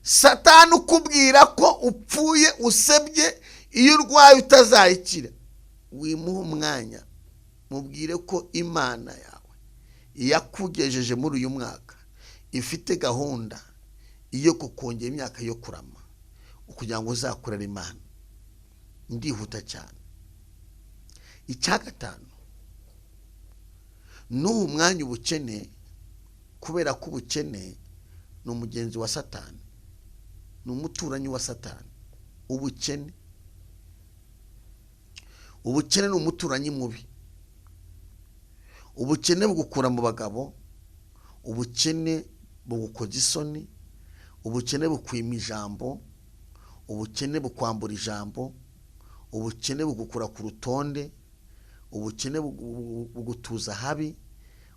Satani ukubwira ko upfuye usebye iyo urwaye utazayikira, wimuha umwanya, mubwire ko Imana yawe yakugejeje muri uyu mwaka ifite gahunda iyo kukongera imyaka yo kurama kugira ngo uzakorera Imana. Ndihuta cyane. Icya gatanu, n'uwo umwanya ubukene, kubera ko ubukene ni umugenzi wa Satani, ni umuturanyi wa Satani. Ubukene ni umuturanyi mubi. Ubukene bugukura mu bagabo, ubukene bugukoza isoni, ubukene bukwima ijambo, ubukene bukwambura ijambo, ubukene bugukura ku rutonde, ubukene bugutuza habi,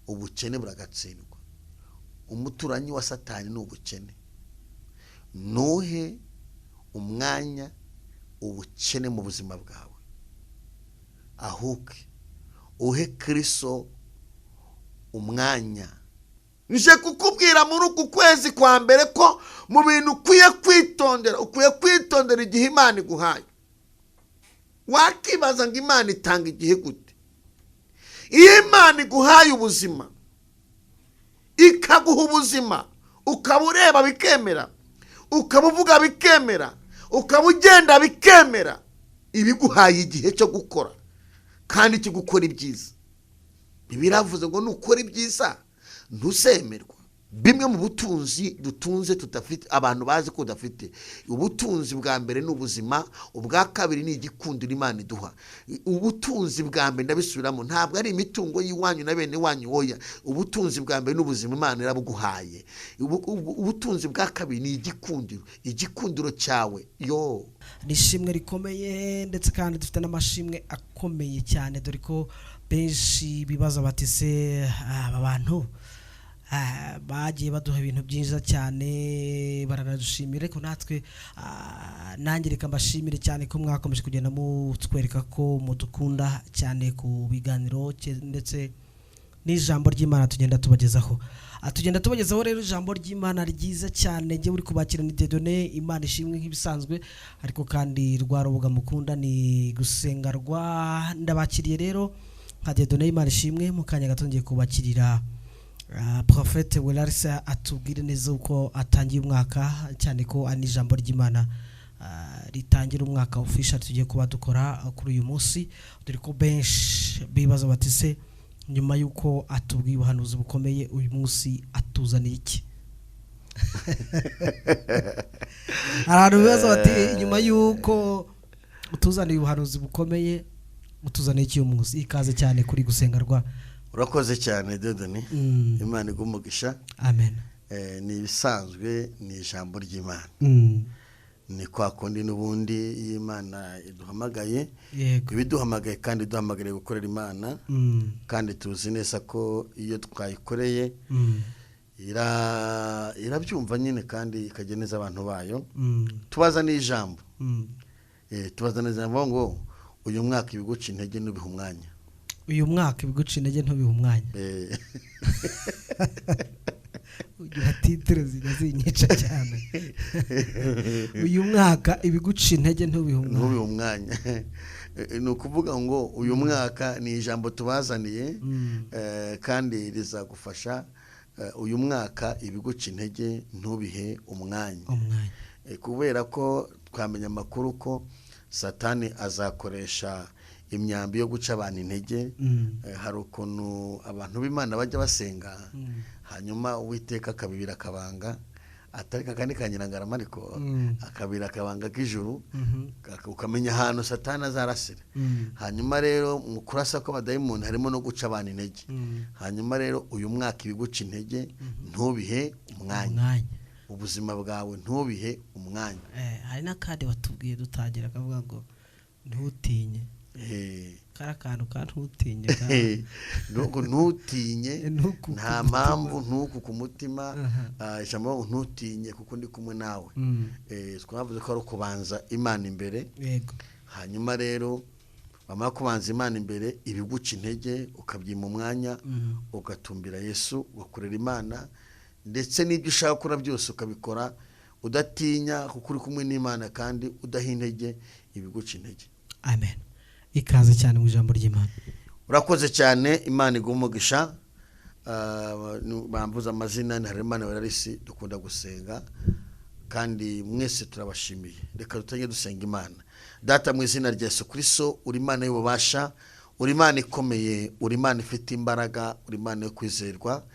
ubukene buragatsindwa. Umuturanyi wa Satani ni ubukene. Nuhe umwanya ubukene mu buzima bwawe, ahubwo uhe Kristo umwanya. Nje kukubwira muri uku kwezi kwa mbere ko mu bintu ukwiye kwitondera igihe Imana iguhaye. Wakibaza ngo Imana itanga igihe gute? Iyo Imana iguhaye ubuzima, ikaguha ubuzima, ukaba ureba bikemera, ukaba uvuga bikemera, ukaba ugenda bikemera, ibiguhaye igihe cyo gukora kandi cyo gukora ibyiza. Biravuze ngo nukora ibyiza ntusemerwa. Bimwe mu butunzi dutunze tudafite, abantu bazi ko udafite. Ubutunzi bwa mbere ni ubuzima, ubwa kabiri ni igikundiro Imana iduha. Ubutunzi bwa mbere ndabisubiramo, ntabwo ari imitungo y'iwanyu na bene wanyu, oya. Ubutunzi bwa mbere ni ubuzima Imana irabuguhaye. Ubutunzi bwa kabiri ni igikundiro cyawe. Ni ishimwe rikomeye, ndetse kandi dufite n'amashimwe akomeye cyane, dore ko benshi bibaza bati se aba bantu bagiye baduha ibintu byiza cyane baranadushimira, ariko natwe nanjye reka mbashimire cyane ko mwakomeje kugenda mutwereka ko mudukunda cyane ku biganiro ndetse n'ijambo ry'Imana tugenda tubagezaho. Rero ijambo ry'Imana ryiza cyane, njye uri kubakira ni Dieudonné Imana ishimwe nk'ibisanzwe, ariko kandi rwa rubuga mukunda ni gusenga rwa ndabakiriye rero nka Dieudonné Imana ishimwe. Mu kanya gato ngiye kubakirira Prophète Welarisa atubwire neza uko atangiye umwaka, cyane ko ani ijambo ry'Imana ritangira umwaka official tugiye kuba dukora kuri uyu munsi, dore ko benshi bibaza bati se nyuma yuko atubwiye ubuhanuzi bukomeye uyu munsi atuzaniye iki? Abantu bibaza bati nyuma yuko utuzaniye ubuhanuzi bukomeye utuzaniye iki uyu munsi? Ikaze cyane kuri gusenga rwa. Urakoze cyane Dieudonné. Imana igumugisha. Amen. Ni ibisanzwe, ni ijambo ry'Imana. Ni kwa kundi n'ubundi Imana iduhamagaye, ibiduhamagaye kandi duhamagariye gukorera Imana, kandi tuzi neza ko iyo twayikoreye irabyumva nyine kandi ikageneza abantu bayo. Tubaza n'ijambo, tubaza n'ijambo ngo uyu mwaka ibiguca intege n'ubiha umwanya. Uyu mwaka ibiguca intege ntubiha umwanya. Ugira titre zinyica cyane. Uyu mwaka ibiguca intege ntubiha umwanya. Ni ukuvuga ngo uyu mwaka ni ijambo tubazaniye, kandi rizagufasha. Uyu mwaka ibiguca intege ntubihe umwanya. Kubera ko twamenya amakuru ko Satani azakoresha imyambi yo guca abantu intege. Hari ukuntu abantu b'Imana bajya basenga, hanyuma Uwiteka akabibira akabanga, atari kakandi kanyirangarama, ariko akabira akabanga k'ijuru, ukamenya ahantu Satani azarasira. Hanyuma rero mu kurasa kw'abadayimoni harimo no guca abantu intege. Hanyuma rero uyu mwaka ibiguca intege ntubihe umwanya. Ubuzima bwawe ntubihe umwanya. Hari n'akandi watubwiye dutangira akavuga ngo ntutinye. Karakantu kantutinye. Ntutinye, nta mpamvu, ntuku ku mutima. Ijambo ntutinye kuko ndi kumwe nawe. Twavuze ko ari ukubanza Imana imbere. Hanyuma rero wamara kubanza Imana imbere, ibiguca intege ukabyima umwanya, ugatumbira Yesu, ugakorera Imana, ndetse n'ibyo ushaka gukora byose ukabikora udatinya kuko uri kumwe n'Imana kandi udaha intege ibiguca intege. Amen. Ikaze cyane mu ijambo ry'Imana. Urakoze cyane, Imana iguha umugisha. Bambuza amazina ni Harerimana Wararisi, dukunda gusenga kandi mwese turabashimiye. Reka dutange dusenga Imana. Data, mu izina rya Yesu Kristo, uri Imana y'ububasha, uri Imana ikomeye, uri Imana ifite imbaraga, uri Imana yo kwizerwa,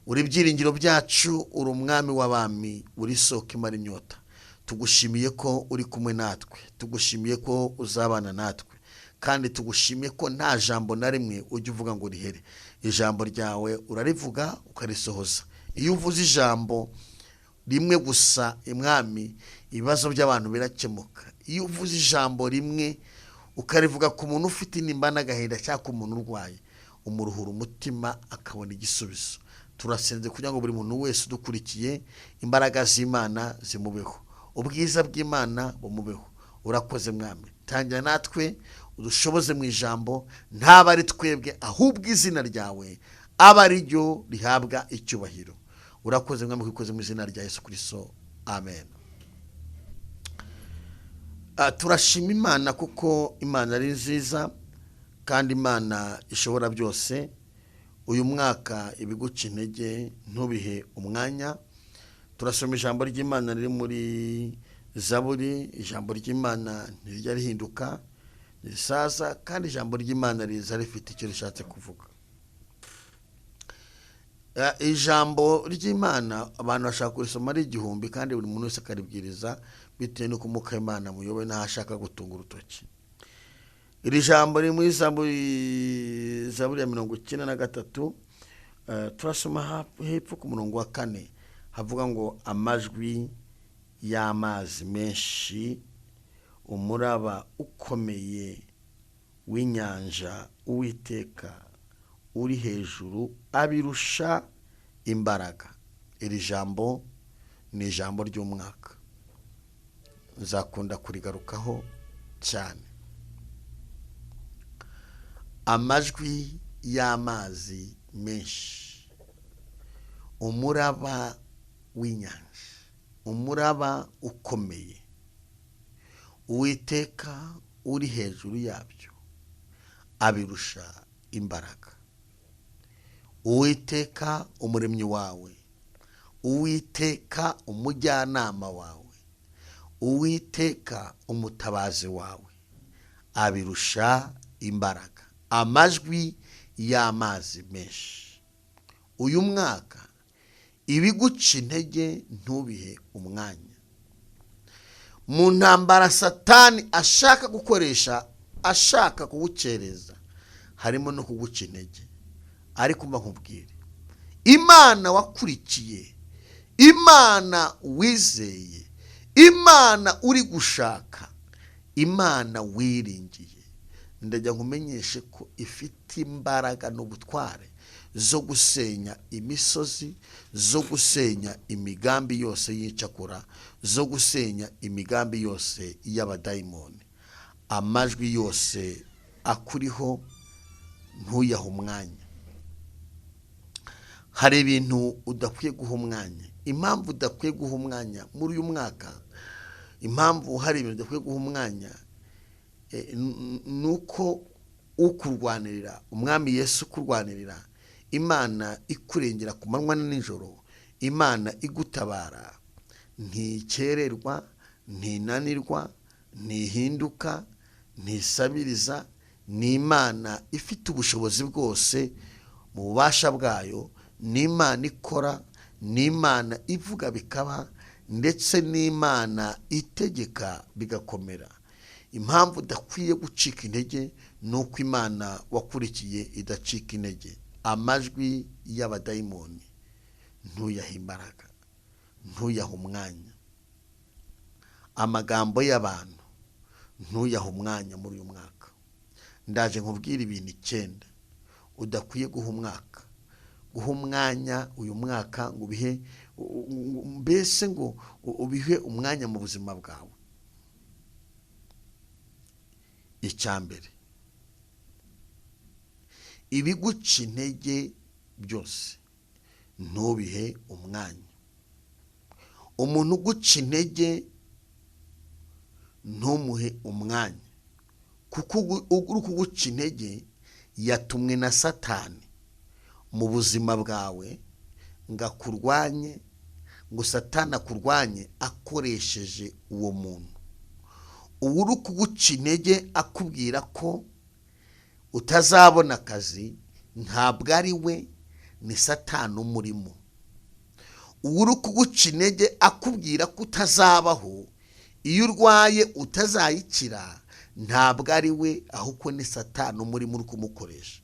uri ibyiringiro byacu, uri umwami w'abami, uri isoko imara inyota. Tugushimiye ko uri kumwe natwe, tugushimiye ko uzabana natwe, kandi tugushimiye ko nta jambo na rimwe ujya uvuga ngo rihere. Ijambo ryawe urarivuga ukarisohoza. Iyo uvuze ijambo rimwe gusa, Mwami, ibibazo by'abantu birakemuka. Iyo uvuze ijambo rimwe ukarivuga ku muntu ufite inimba n'agahinda cyangwa ku muntu urwaye, umuruhura umutima akabona igisubizo. Turasenze kugira ngo buri muntu wese udukurikiye, imbaraga z'Imana zimubeho, ubwiza bw'Imana bumubeho. Urakoze Mwami, tangira natwe udushoboze mu ijambo, ntaba ari twebwe ahubwo izina ryawe aba ari ryo rihabwa icyubahiro. Urakoze Mwami, kwikoze mu izina rya Yesu Kristo, amen. Turashima Imana kuko Imana ari nziza kandi Imana ishobora byose. Uyu mwaka ibiguca intege ntubihe umwanya. Turasoma ijambo ry'Imana riri muri Zaburi. Ijambo ry'Imana ntirijya rihinduka, risaza, kandi ijambo ry'Imana riza rifite icyo rishatse kuvuga. Ijambo ry'Imana abantu bashaka kurisoma ari igihumbi, kandi buri muntu wese akaribwiriza bitewe n'uko Umwuka w'Imana muyoboye n'aho ashaka gutunga urutoki. Iri jambo riri muri Zaburi ya 93, turasoma hepfo ku murongo wa 4, havuga ngo amajwi y'amazi menshi, umuraba ukomeye w'inyanja, Uwiteka uri hejuru abirusha imbaraga. Iri jambo ni ijambo ry'umwaka, nzakunda kurigarukaho cyane. Amajwi y'amazi menshi, umuraba w'inyanja, umuraba ukomeye, Uwiteka uri hejuru yabyo abirusha imbaraga. Uwiteka umuremyi wawe, Uwiteka umujyanama wawe, Uwiteka umutabazi wawe abirusha imbaraga. Amajwi y'amazi menshi. Uyu mwaka ibiguca intege ntubihe umwanya. Mu ntambara Satani ashaka gukoresha, ashaka kugucereza, harimo no kuguca intege. Ariko mba nkubwire, Imana wakurikiye, Imana wizeye, Imana uri gushaka, Imana wiringiye, ndajya nkumenyeshe ko ifite imbaraga n'ubutware zo gusenya imisozi, zo gusenya imigambi yose y'icakura, zo gusenya imigambi yose y'abadayimoni. Amajwi yose akuriho ntuyahe umwanya. Hari ibintu udakwiye guha umwanya. Impamvu udakwiye guha umwanya muri uyu mwaka, impamvu hari ibintu udakwiye guha umwanya, nuko ukurwanirira, Umwami Yesu kurwanirira, Imana ikurengera ku manywa na nijoro, Imana igutabara, ntikererwa, ntinanirwa, ntihinduka, ntisabiriza. Ni Imana ifite ubushobozi bwose mu bubasha bwayo, ni Imana ikora, ni Imana ivuga bikaba, ndetse ni Imana itegeka bigakomera. Impamvu udakwiye gucika intege nuko Imana wakurikiye idacika intege. Amajwi y'abadayimoni ntuyahe imbaraga, ntuyahe umwanya. Amagambo y'abantu ntuyahe umwanya muri uyu mwaka. Ndaje nkubwira ibintu 9 udakwiye guha umwanya uyu mwaka, ngo ubihe, mbese ngo ubihe umwanya mu buzima bwawe. Icyambere, ibiguca intege byose ntubihe umwanya. umuntu uguca intege ntumuhe umwanya, kuko uri kuguca intege yatumwe na Satani mu buzima bwawe ngo akurwanye, ngo Satani akurwanye akoresheje uwo muntu. Uri kuguca intege akubwira ko utazabona akazi, ntabwo ari we, ni Satani umurimo. Uri kuguca intege akubwira ko utazabaho, iyo urwaye utazayikira, ntabwo ari we, ahubwo ni Satani umurimo uri kumukoresha.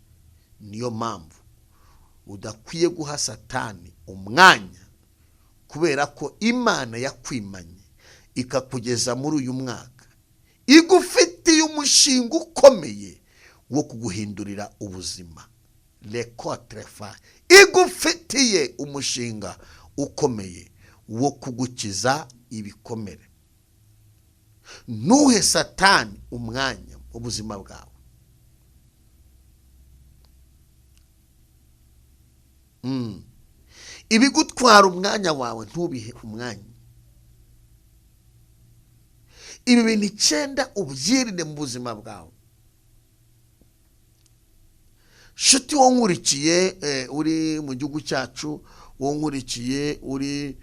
Niyo mpamvu udakwiye guha Satani umwanya, kubera ko Imana yakwimanye ikakugeza muri uyu mwaka igufitiye umushinga ukomeye wo kuguhindurira ubuzima. Lekotrefa igufitiye umushinga ukomeye wo kugukiza ibikomere. Ntuhe Satani umwanya mu buzima bwawe. Ibigutwara umwanya wawe ntubihe umwanya. Ibi bintu 9 ubyirinde mu buzima bwawe. Shuti wonkurikiye uri mu gihugu cyacu, wonkurikiye uri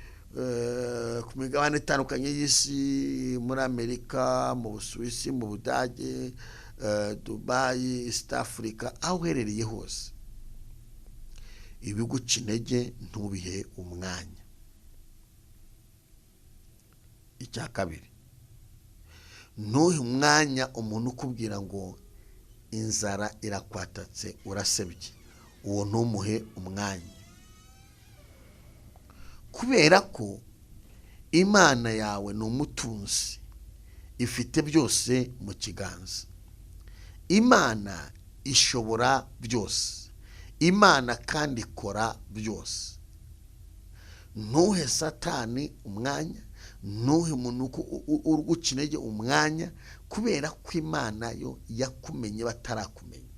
ku migabane itandukanye y'isi, muri Amerika, mu Busuwisi, mu Budage, Dubai, East Africa, aho uherereye hose, ibiguca intege ntubihe umwanya. Icya kabiri, ntuhe umwanya umuntu ukubwira ngo inzara irakwatatse urasebye. Uwo ntumuhe umwanya, kubera ko Imana yawe ni umutunzi, ifite byose mu kiganza. Imana ishobora byose, Imana kandi ikora byose. Ntuhe Satani umwanya, ntuhe umuntu uguca intege umwanya, kubera ko Imana yo yakumenye batarakumenya.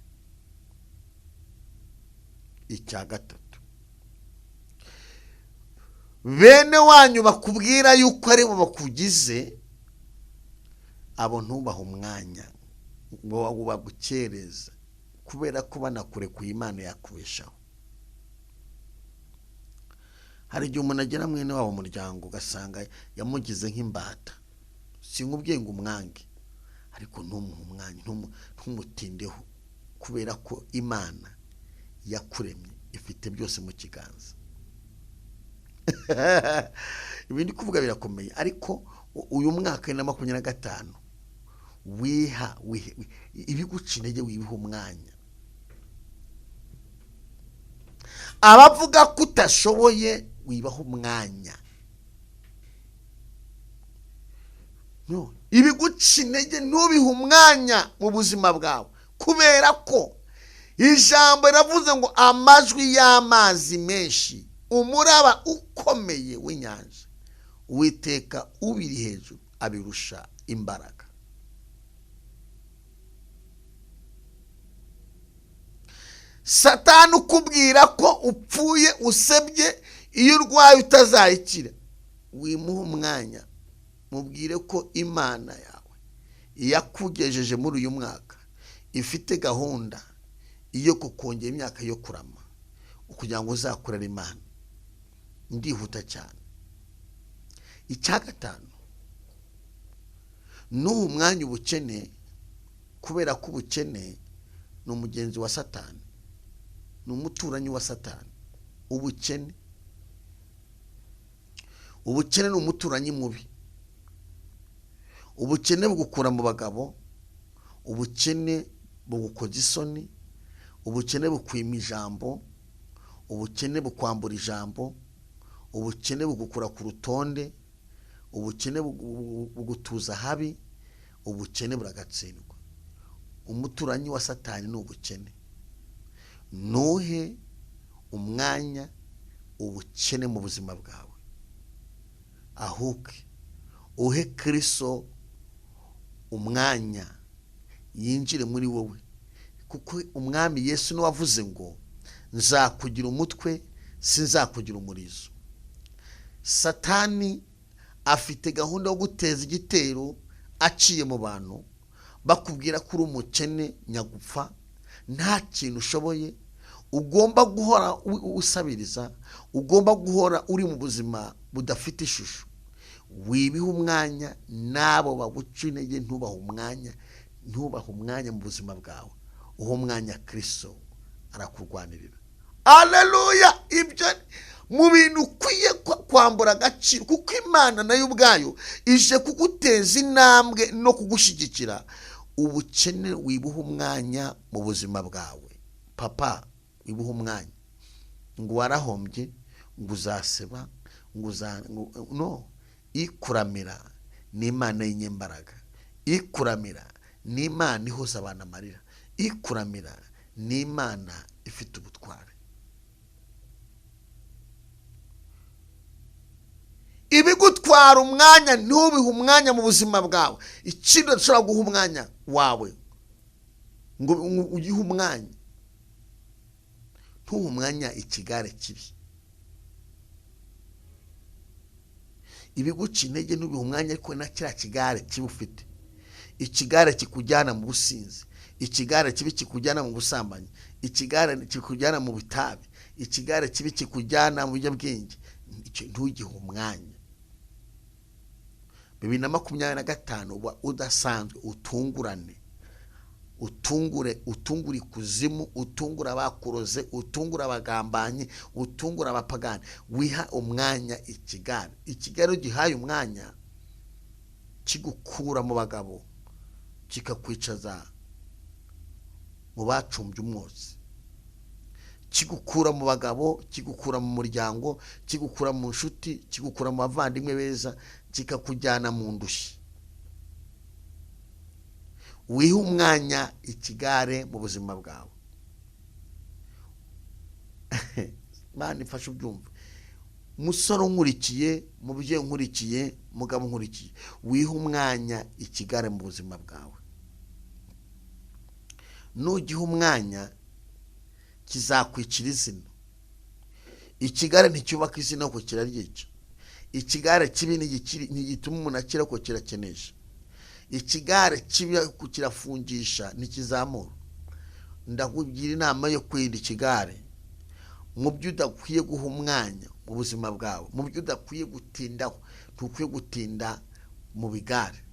Icya gatatu, bene wanyu bakubwira yuko ari bo bakugize, abo ntubaha umwanya ngo bagukereza, kubera ko banakurekuye Imana yakubeshaho. Hari igihe umuntu agera mwene wabo muryango ugasanga yamugize nk'imbata. Sinkubwiye ngo umwange, ariko ntumuhe umwanya, ntumutindeho, kubera ko Imana yakuremye ifite byose mu kiganza. Ibindi kuvuga birakomeye, ariko uyu mwaka 2025 wiha ibiguca intege wibiha umwanya. Abavuga ko utashoboye wibaho umwanya. No, ibiguca intege ntubihe umwanya mu buzima bwawe, kubera ko ijambo riravuze ngo amajwi y'amazi menshi, umuraba ukomeye w'inyanja, Uwiteka ubiri hejuru abirusha imbaraga. Satani ukubwira ko upfuye usebye, iyo urwaye utazayikira, wimuha umwanya. Mubwire ko Imana yawe yakugejeje muri uyu mwaka ifite gahunda iyo kukongera imyaka yo kurama, kugira ngo uzakorera Imana. Ndihuta cyane. Icya gatanu, nuha umwanya ubukene, kubera ko ubukene ni umugenzi wa Satani, ni umuturanyi wa Satani. Ubukene ni umuturanyi mubi. Ubukene bugukura mu bagabo, ubukene bugukoza isoni, ubukene bukwima ijambo, ubukene bukwambura ijambo, ubukene bugukura ku rutonde, ubukene bugutuza habi, ubukene buragatsindwa. Umuturanyi wa Satani ni ubukene. Ntuhe umwanya ubukene mu buzima bwawe, ahubwo uhe Kristo umwanya yinjire muri wowe, kuko umwami Yesu niwe wavuze ngo nzakugira umutwe sinzakugira umurizo. Satani afite gahunda yo guteza igitero aciye mu bantu bakubwira ko uri umukene nyagupfa nta kintu ushoboye, ugomba guhora usabiriza, ugomba guhora uri mu buzima budafite ishusho. Wibiha umwanya nabo baguca intege, ntubaha umwanya mu buzima bwawe. Uwo mwanya Kristo arakurwanirira. Haleluya! Ibyo mu bintu ukwiye kwambura agaciro, kuko Imana nayo ubwayo ije kuguteza intambwe no kugushyigikira. Ubukene wibuha umwanya mu buzima bwawe. Papa, wibuha umwanya ngo warahombye, ngo uzaseba, no. Ikuramira ni Imana y'inyembaraga. Ikuramira ni Imana ihoza abantu amarira. Ikuramira ni Imana ifite ubutware. Ibigutwara umwanya ntubihe umwanya mu buzima bwawe. Ikindi ushobora guha umwanya wawe ngo ugihe umwanya, ntuhe umwanya ikigare kibi. Ibiguca intege ntubihe umwanya ariko na kiriya kigare kibi ufite. Ikigare kikujyana mu businzi, ikigare kibi kikujyana mu busambanyi, ikigare kikujyana mu bitabi, ikigare kibi kikujyana mu biyobyabwenge. Ntugihe umwanya. 2025 uba udasanzwe, utungurane, utungure ikuzimu, utungura abakuroze, utungura abagambanyi, utungura abapagani. Wiha umwanya ikigare. Ikigare ugihaye umwanya kigukura mu bagabo, kikakwicaza mu bacumbye umwotsi, kigukura mu bagabo, kigukura mu muryango, kigukura mu nshuti, kigukura mu bavandimwe beza, kikakujyana mu ndushyi. Wiha umwanya ikigare mu buzima bwawe. Mana ifashe ubyumva. Musoro nkurikiye, mubyeyi nkurikiye, mugabo nkurikiye, wiha umwanya ikigare mu buzima bwawe. Nugiha umwanya kizakwicira izina. Ikigare nticyubaka izina ko kiraryica. Ikigare kibi ntigituma umuntu akira ko kirakenesha. Ikigare kibi kirafungisha ntikizamura. Ndakugira inama yo kwirinda ikigare. Mu byo udakwiye guha umwanya mu buzima bwawe, mu byo udakwiye gutindaho, ntukwiye gutinda mu bigare.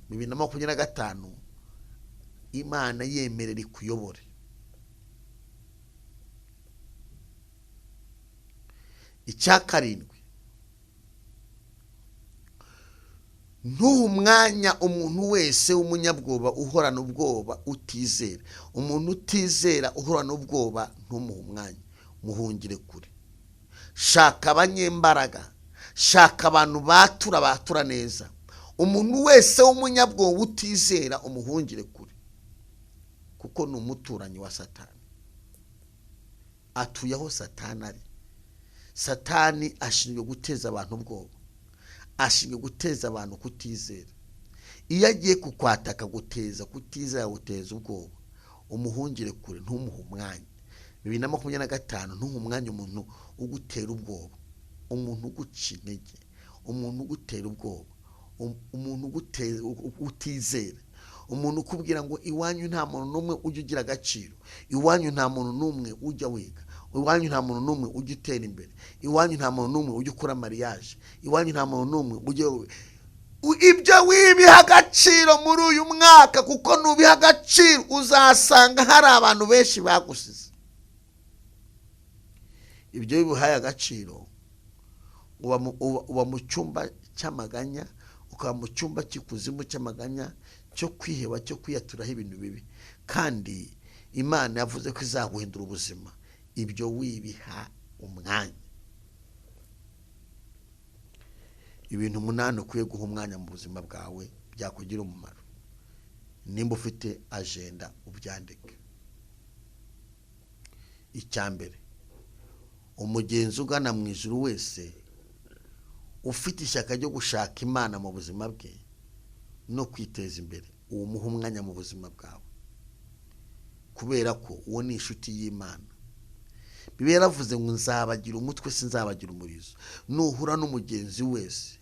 2025 Imana yemerera ikuyobore. Icya karindwi, ntuhe umwanya umuntu wese w'umunyabwoba uhorana ubwoba utizera. Umuntu utizera uhorana ubwoba ntumuhe umwanya, muhungire kure. Shaka abanyembaraga, shaka abantu batura neza. Umuntu wese w'umunyabwoba utizera umuhungire kure, kuko ni umuturanyi wa Satani. Atuye aho Satani ari. Satani ashinzwe guteza abantu ubwoba, ashinzwe guteza abantu kutizera. Iyo agiye kukwataka guteza kutizera, guteza ubwoba, umuhungire kure, ntumuhe umwanya. 2025 ntuhe umwanya umuntu ugutera ubwoba, umuntu uguca intege, umuntu ugutera ubwoba, umuntu utizera, umuntu ukubwira ngo iwanyu nta muntu n'umwe ujya ugira agaciro, iwanyu nta muntu n'umwe ujya wiga, iwanyu nta muntu n'umwe ujya utera imbere, iwanyu nta muntu n'umwe ujya ukora mariage, iwanyu nta muntu n'umwe ujya. Ibyo wibiha agaciro muri uyu mwaka, kuko nubiha agaciro uzasanga hari abantu benshi bagusize. Ibyo bibuhaye agaciro uba mu cyumba cy'amaganya, ukaba mu cyumba cy'ikuzimu cy'amaganya, cyo kwiheba, cyo kwiyaturaho ibintu bibi. Kandi Imana yavuze ko izaguhindura ubuzima. Ibyo wibiha umwanya. Ibintu 8 ukwiye guha umwanya mu buzima bwawe byakugira umumaro. Nimba ufite agenda ubyandike. Icyambere, umugenzi ugana mu ijuru wese ufite ishyaka ryo gushaka Imana mu buzima bwe no kwiteza imbere, uwo muha umwanya mu buzima bwawe, kubera ko uwo ni inshuti y'Imana. Bibiliya yaravuze ngo nzabagira umutwe sinzabagira umurizo. Nuhura n'umugenzi wese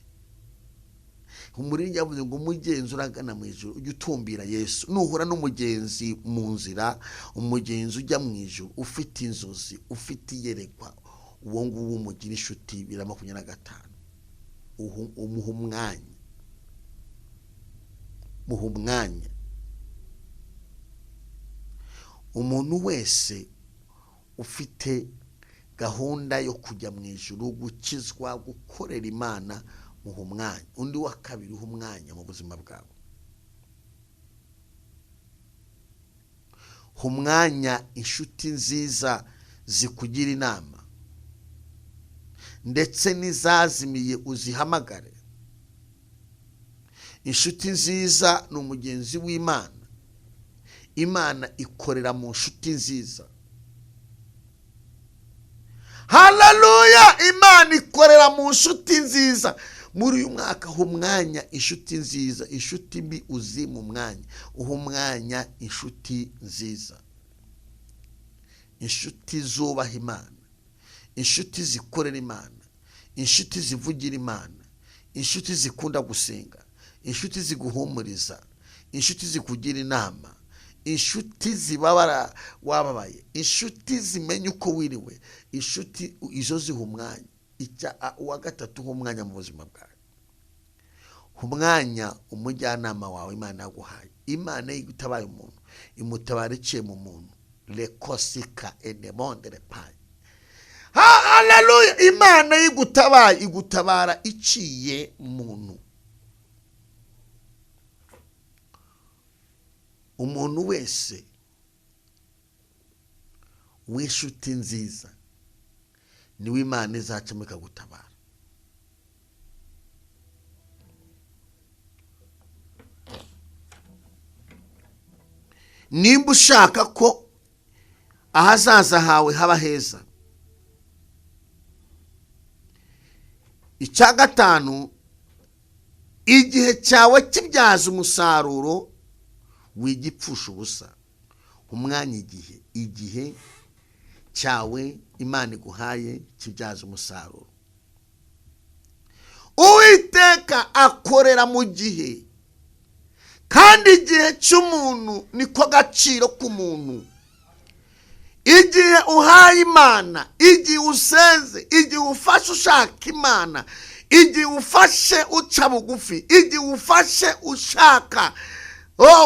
umuririmbyi yavuze ngo umugenzi uragana mu ijuru ujye utumbira Yesu. Nuhura n'umugenzi mu nzira, umugenzi ujya mu ijuru ufite inzozi, ufite iyerekwa, uwo nguwo umugira inshuti 2025. Umuha umwanya, muha umwanya. Umuntu wese ufite gahunda yo kujya mu ijuru, gukizwa, gukorera Imana, muha umwanya. Undi wa kabiri uha umwanya mu buzima bwawe. Umwanya inshuti nziza zikugira inama, ndetse n'izazimiye uzihamagare. Inshuti nziza ni umugenzi w'Imana. Imana ikorera mu nshuti nziza. Haleluya! Imana ikorera mu nshuti nziza. Muri uyu mwaka uha umwanya inshuti nziza. Inshuti mbi uzima umwanya, uha umwanya inshuti nziza. Inshuti zubaha Imana, inshuti zikorera Imana, inshuti zivugira Imana, inshuti zikunda gusenga, inshuti ziguhumuriza, inshuti zikugira inama, inshuti zibabara wababaye, inshuti zimenya uko wiriwe, inshuti izo ziha umwanya. Uwa gatatu uha umwanya mu buzima bwawe. Umwanya umujyanama wawe Imana yaguhaye. Imana igutabaye umuntu imutabara iciye mu muntu. Lekosika enemonde repaye. Haleluya! Imana igutabaye, igutabara iciye muntu. Umuntu wese w'inshuti nziza niwe Imana izacamo ikagutabara. Nimba ushaka ko ahazaza hawe haba heza, icya gatanu, igihe cyawe kibyaza umusaruro, wigipfusha ubusa. Umwanya igihe cyawe Imana iguhaye kibyaza umusaruro. Uwiteka akorera mu gihe, kandi igihe cy'umuntu niko gaciro k'umuntu. Igihe uhaye Imana, igihe usenze, igihe ufashe ushaka Imana, igihe ufashe uca bugufi, igihe ufashe ushaka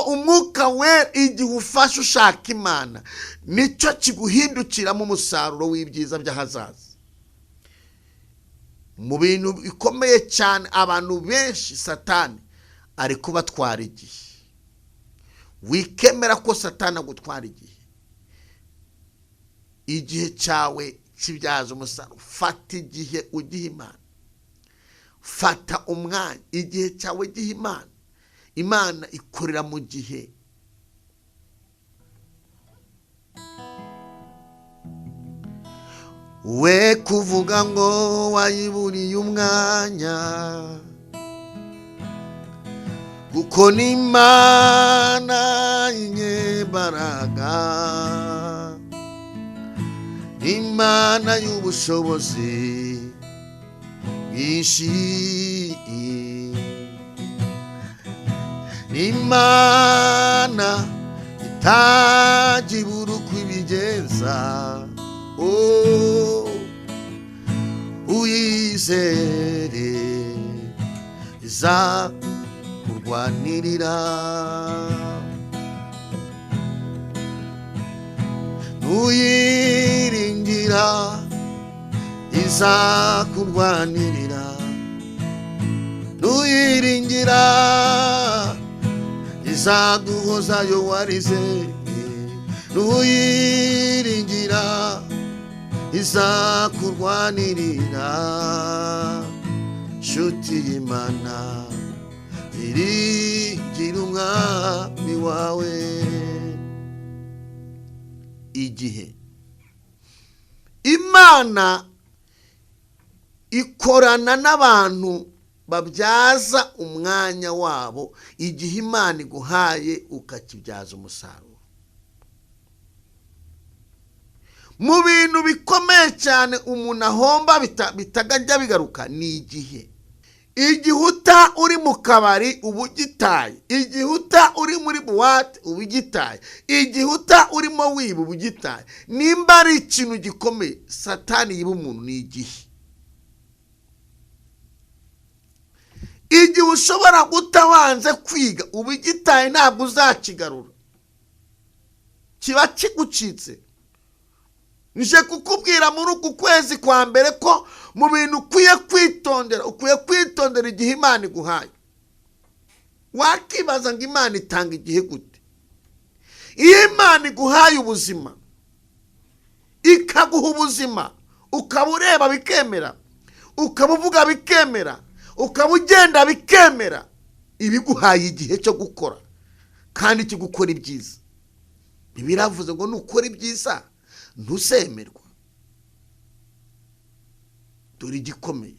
umwuka wera, igihe ufashe ushaka Imana, nicyo kiguhindukiramo umusaruro w'ibyiza by'ahazaza. Mu bintu bikomeye cyane abantu benshi Satani ari kubatwara igihe. Wikemera ko Satani agutwara igihe. Igihe cyawe kibyaza umusaruro. Fata igihe ugihe Imana. Fata umwanya. Igihe cyawe gihe Imana. Imana ikorera mu gihe. We kuvuga ngo wayiburiye umwanya, kuko ni Imana y'inyembaraga, Imana y'ubushobozi bwinshi, Imana itagibura uko ibigenza. Uyizere iza kurwanirira, nuyiringira iza kurwanirira, nuyiringira iza guhozayo warize, nuyiringira iza kurwanirira. Nshuti y'Imana irigira umwami wawe. Igihe Imana ikorana n'abantu babyaza umwanya wabo. Igihe Imana iguhaye ukakibyaza umusaruro. Mu bintu bikomeye cyane umuntu ahomba bitagajya bigaruka ni igihe. igihe uta uri mu kabari uba ugitaye, igihe uta uri muri buwate uba ugitaye, igihe uta urimo wiba uba ugitaye. Nimba ari ikintu gikomeye satani yiba umuntu ni igihe. Igihe ushobora guta wanze kwiga uba ugitaye, ntabwo uzakigarura, kiba kigucitse. Nje kukubwira muri uku kwezi kwa mbere ko mu bintu ukwiye kwitondera igihe Imana iguhaye. Wakibaza ngo Imana itanga igihe gute? Iyo Imana iguhaye ubuzima, ikaguha ubuzima, ukaba ureba bikemera, ukaba uvuga bikemera, ukaba ugenda bikemera, ibiguhaye igihe cyo gukora kandi cyo gukora ibyiza. Biravuze ngo nukora ibyiza ntusemerwa. Dore igikomeye,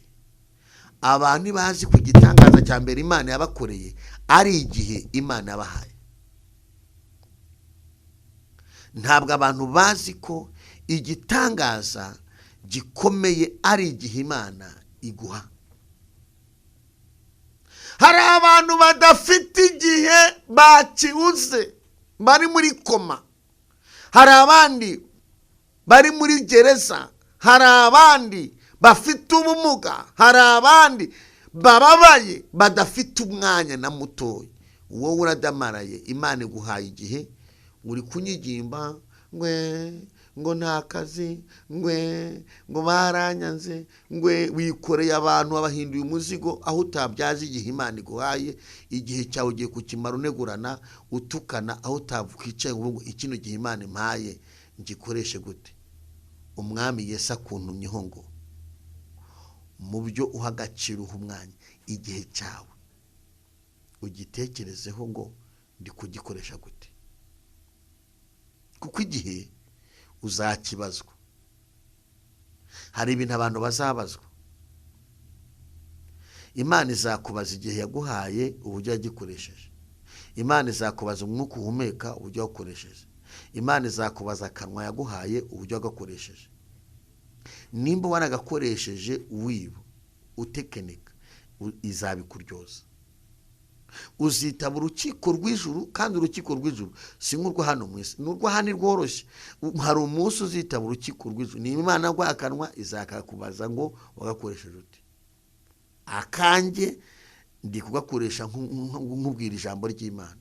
abantu bazi ku gitangaza cya mbere Imana yabakoreye ari igihe Imana yabahaye. Ntabwo abantu bazi ko igitangaza gikomeye ari igihe Imana iguha. Hari abantu badafite igihe bakibuze, bari muri koma. Hari abandi bari muri gereza, hari abandi bafite ubumuga, hari abandi bababaye badafite umwanya na mutoya. Wowe uradamaraye, Imana iguhaye igihe, uri kunyigimba ngo nta kazi, ngo baranyanze, wikoreye abantu abahinduye umuzigo, aho utabyaje igihe Imana iguhaye. Igihe cyawe ugiye kukimara unegurana, utukana, aho utavukicaye ngo ikino gihe Imana impaye ngikoreshe gute? Umwami Yesu akuntumyeho ngo mu byo uha agaciro uha umwanya, igihe cyawe ugitekerezeho ngo ndi kugikoresha gute, kuko igihe uzakibazwa. Hari ibintu abantu bazabazwa. Imana izakubaza igihe yaguhaye uburyo yagikoresheje. Imana izakubaza umwuka uhumeka uburyo wakoresheje. Imana izakubaza akanwa yaguhaye uburyo wagakoresheje. Nimba waragakoresheje wiba utekenika, izabikuryoza. Uzitaba urukiko rw'ijuru, kandi urukiko rw'ijuru si nk'urwo hano mu isi, n'urwo hano rworoshye. Hari umunsi uzitaba urukiko rw'ijuru, niba Imana yaguhaye akanwa izakakubaza ngo wagakoresheje ute. Akanjye ndi kugakoresha nkubwira ijambo ry'Imana.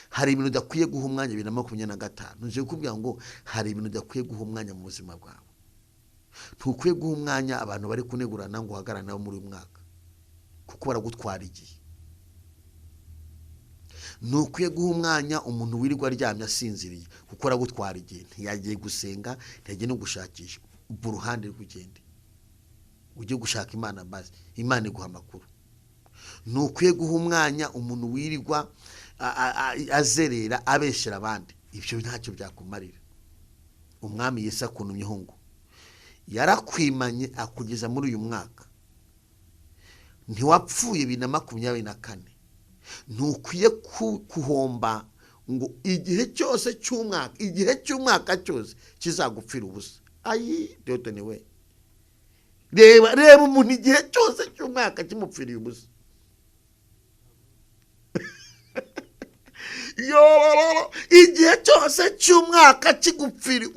Hari ibintu udakwiye guha umwanya 2025. Nje kukubwira ngo hari ibintu udakwiye guha umwanya mu buzima bwawe. Ntukwiye guha umwanya abantu bari kunegurana ngo uhagarane nabo muri uyu mwaka, kuko baragutwara igihe. Ntukwiye guha umwanya umuntu wirirwa aryamye asinziriye, kuko aragutwara igihe. Ntiyagiye gusenga, ntiyagiye no gushakisha ku ruhande rw'ugende, ujye gushaka Imana bazi, Imana iguha amakuru. Ntukwiye guha umwanya umuntu wirirwa azerera abeshera abandi, ibyo ntacyo byakumarira. Umwami Yesu akuntumyeho ngo yarakwimanye akugeza muri uyu mwaka. Ntiwapfuye 2024. Ntukwiye kuhomba ngo igihe cyose cy'umwaka cyose kizagupfira ubusa. Ayi Diyotoni we, reba umuntu igihe cyose cy'umwaka kimupfiriye ubusa. Igihe cyose cy'umwaka kigupfira,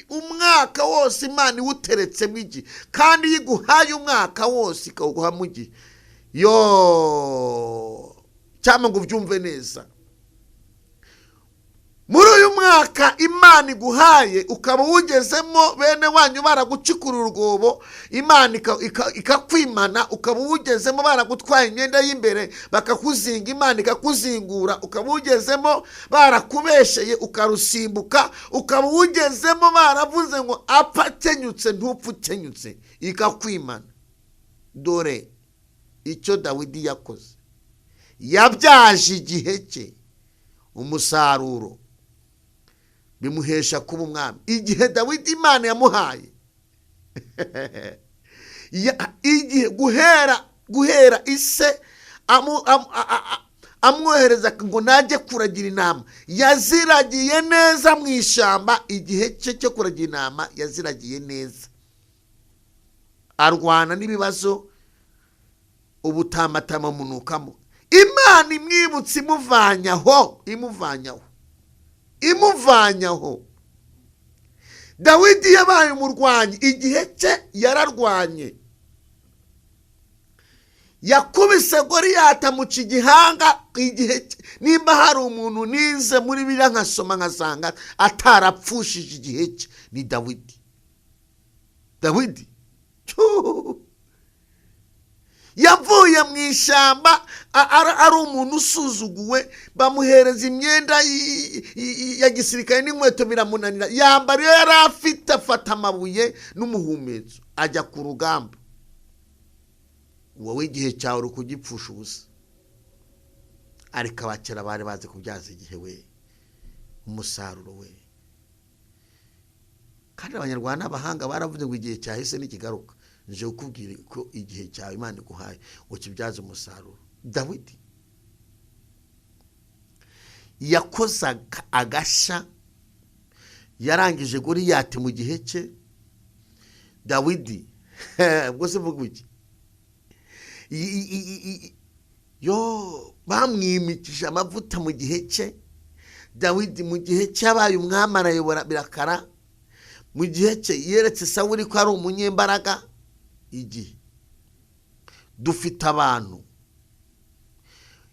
umwaka wose Imana iwuteretsemo igihe, kandi yiguhaye umwaka wose ikawuguha mu gihe. Cyangwa ngo ubyumve neza, muri uyu mwaka Imana iguhaye ukaba uwugezemo, bene wanyu baragucikura urwobo, Imana ikakwimana, ukaba uwugezemo baragutwaye imyenda y'imbere bakakuzinga, Imana ikakuzingura, ukaba uwugezemo barakubesheye ukarusimbuka, ukaba uwugezemo baravuze ngo apfa akenyutse ntupfa ukenyutse, ikakwimana. Dore icyo Dawidi yakoze, yabyaje igihe cye umusaruro, bimuhesha kuba umwami. Igihe Dawidi Imana yamuhaye, igihe guhera ise amwohereza ngo najye kuragira intama, yaziragiye neza mu ishyamba. Igihe cye cyo kuragira intama yaziragiye neza. arwana n'ibibazo ubutamatama munukamo. Imana imwibutse imuvanyaho. Dawidi yabaye umurwanyi, igihe cye yararwanye, yakubise Goliyati amuca igihanga. Igihe nimba hari umuntu nize muri Bibiliya nkasoma nkasanga atarapfushije igihe cye ni Dawidi. Yavuye mu ishyamba ari umuntu usuzuguwe, bamuhereza imyenda ya gisirikare n'inkweto biramunanira, yambara iyo yari afite, afata amabuye n'umuhumetso ajya ku rugamba. Wowe igihe cyawe uri kugipfusha ubusa, ariko abakera bari bazi kubyaza igihe we umusaruro we. Kandi abanyarwanda n'abahanga baravuze ngo igihe cyahise n'ikigaruka. Nje ukubwira ko igihe cyawe Imana iguhaye ukibyaza umusaruro. Dawidi yakoze agasha, yarangije Goliyati mu gihe cye. Dawidi ubwo se vuga iki? Bamwimikije amavuta mu gihe cye. Dawidi mu gihe cye abaye umwami, arayobora birakara. Mu gihe cye yeretse Sawuli ko ari umunyembaraga. Igihe dufite abantu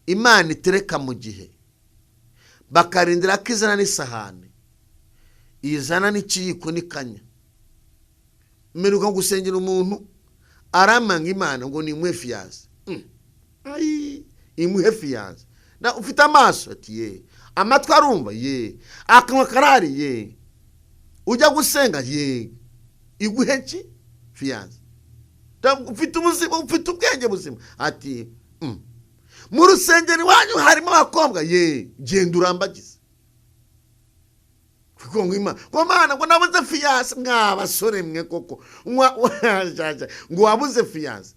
Imana itereka mu gihe, bakarindira ko izana n'isahani, izana n'ikiyiko n'ikanya. Mperuka gusengera umuntu aramanga Imana ngo nimuhe fiyanse. Imuhe fiyanse. Ufite amaso? Ati ye. Amatwi arumva? Ye. Akanwa karahari? Ye. Ujya gusenga? Ye. Iguhe ki? Fiyanse. Ufite ubuzima, ufite ubwenge buzima? Ati mu rusengero iwanyu harimo abakobwa? Ye. Genda urambagize. Kuko ngo Imana, ngo Mana ngo nabuze fiyanse. Mwabasore mwe koko ngo wabuze fiyanse.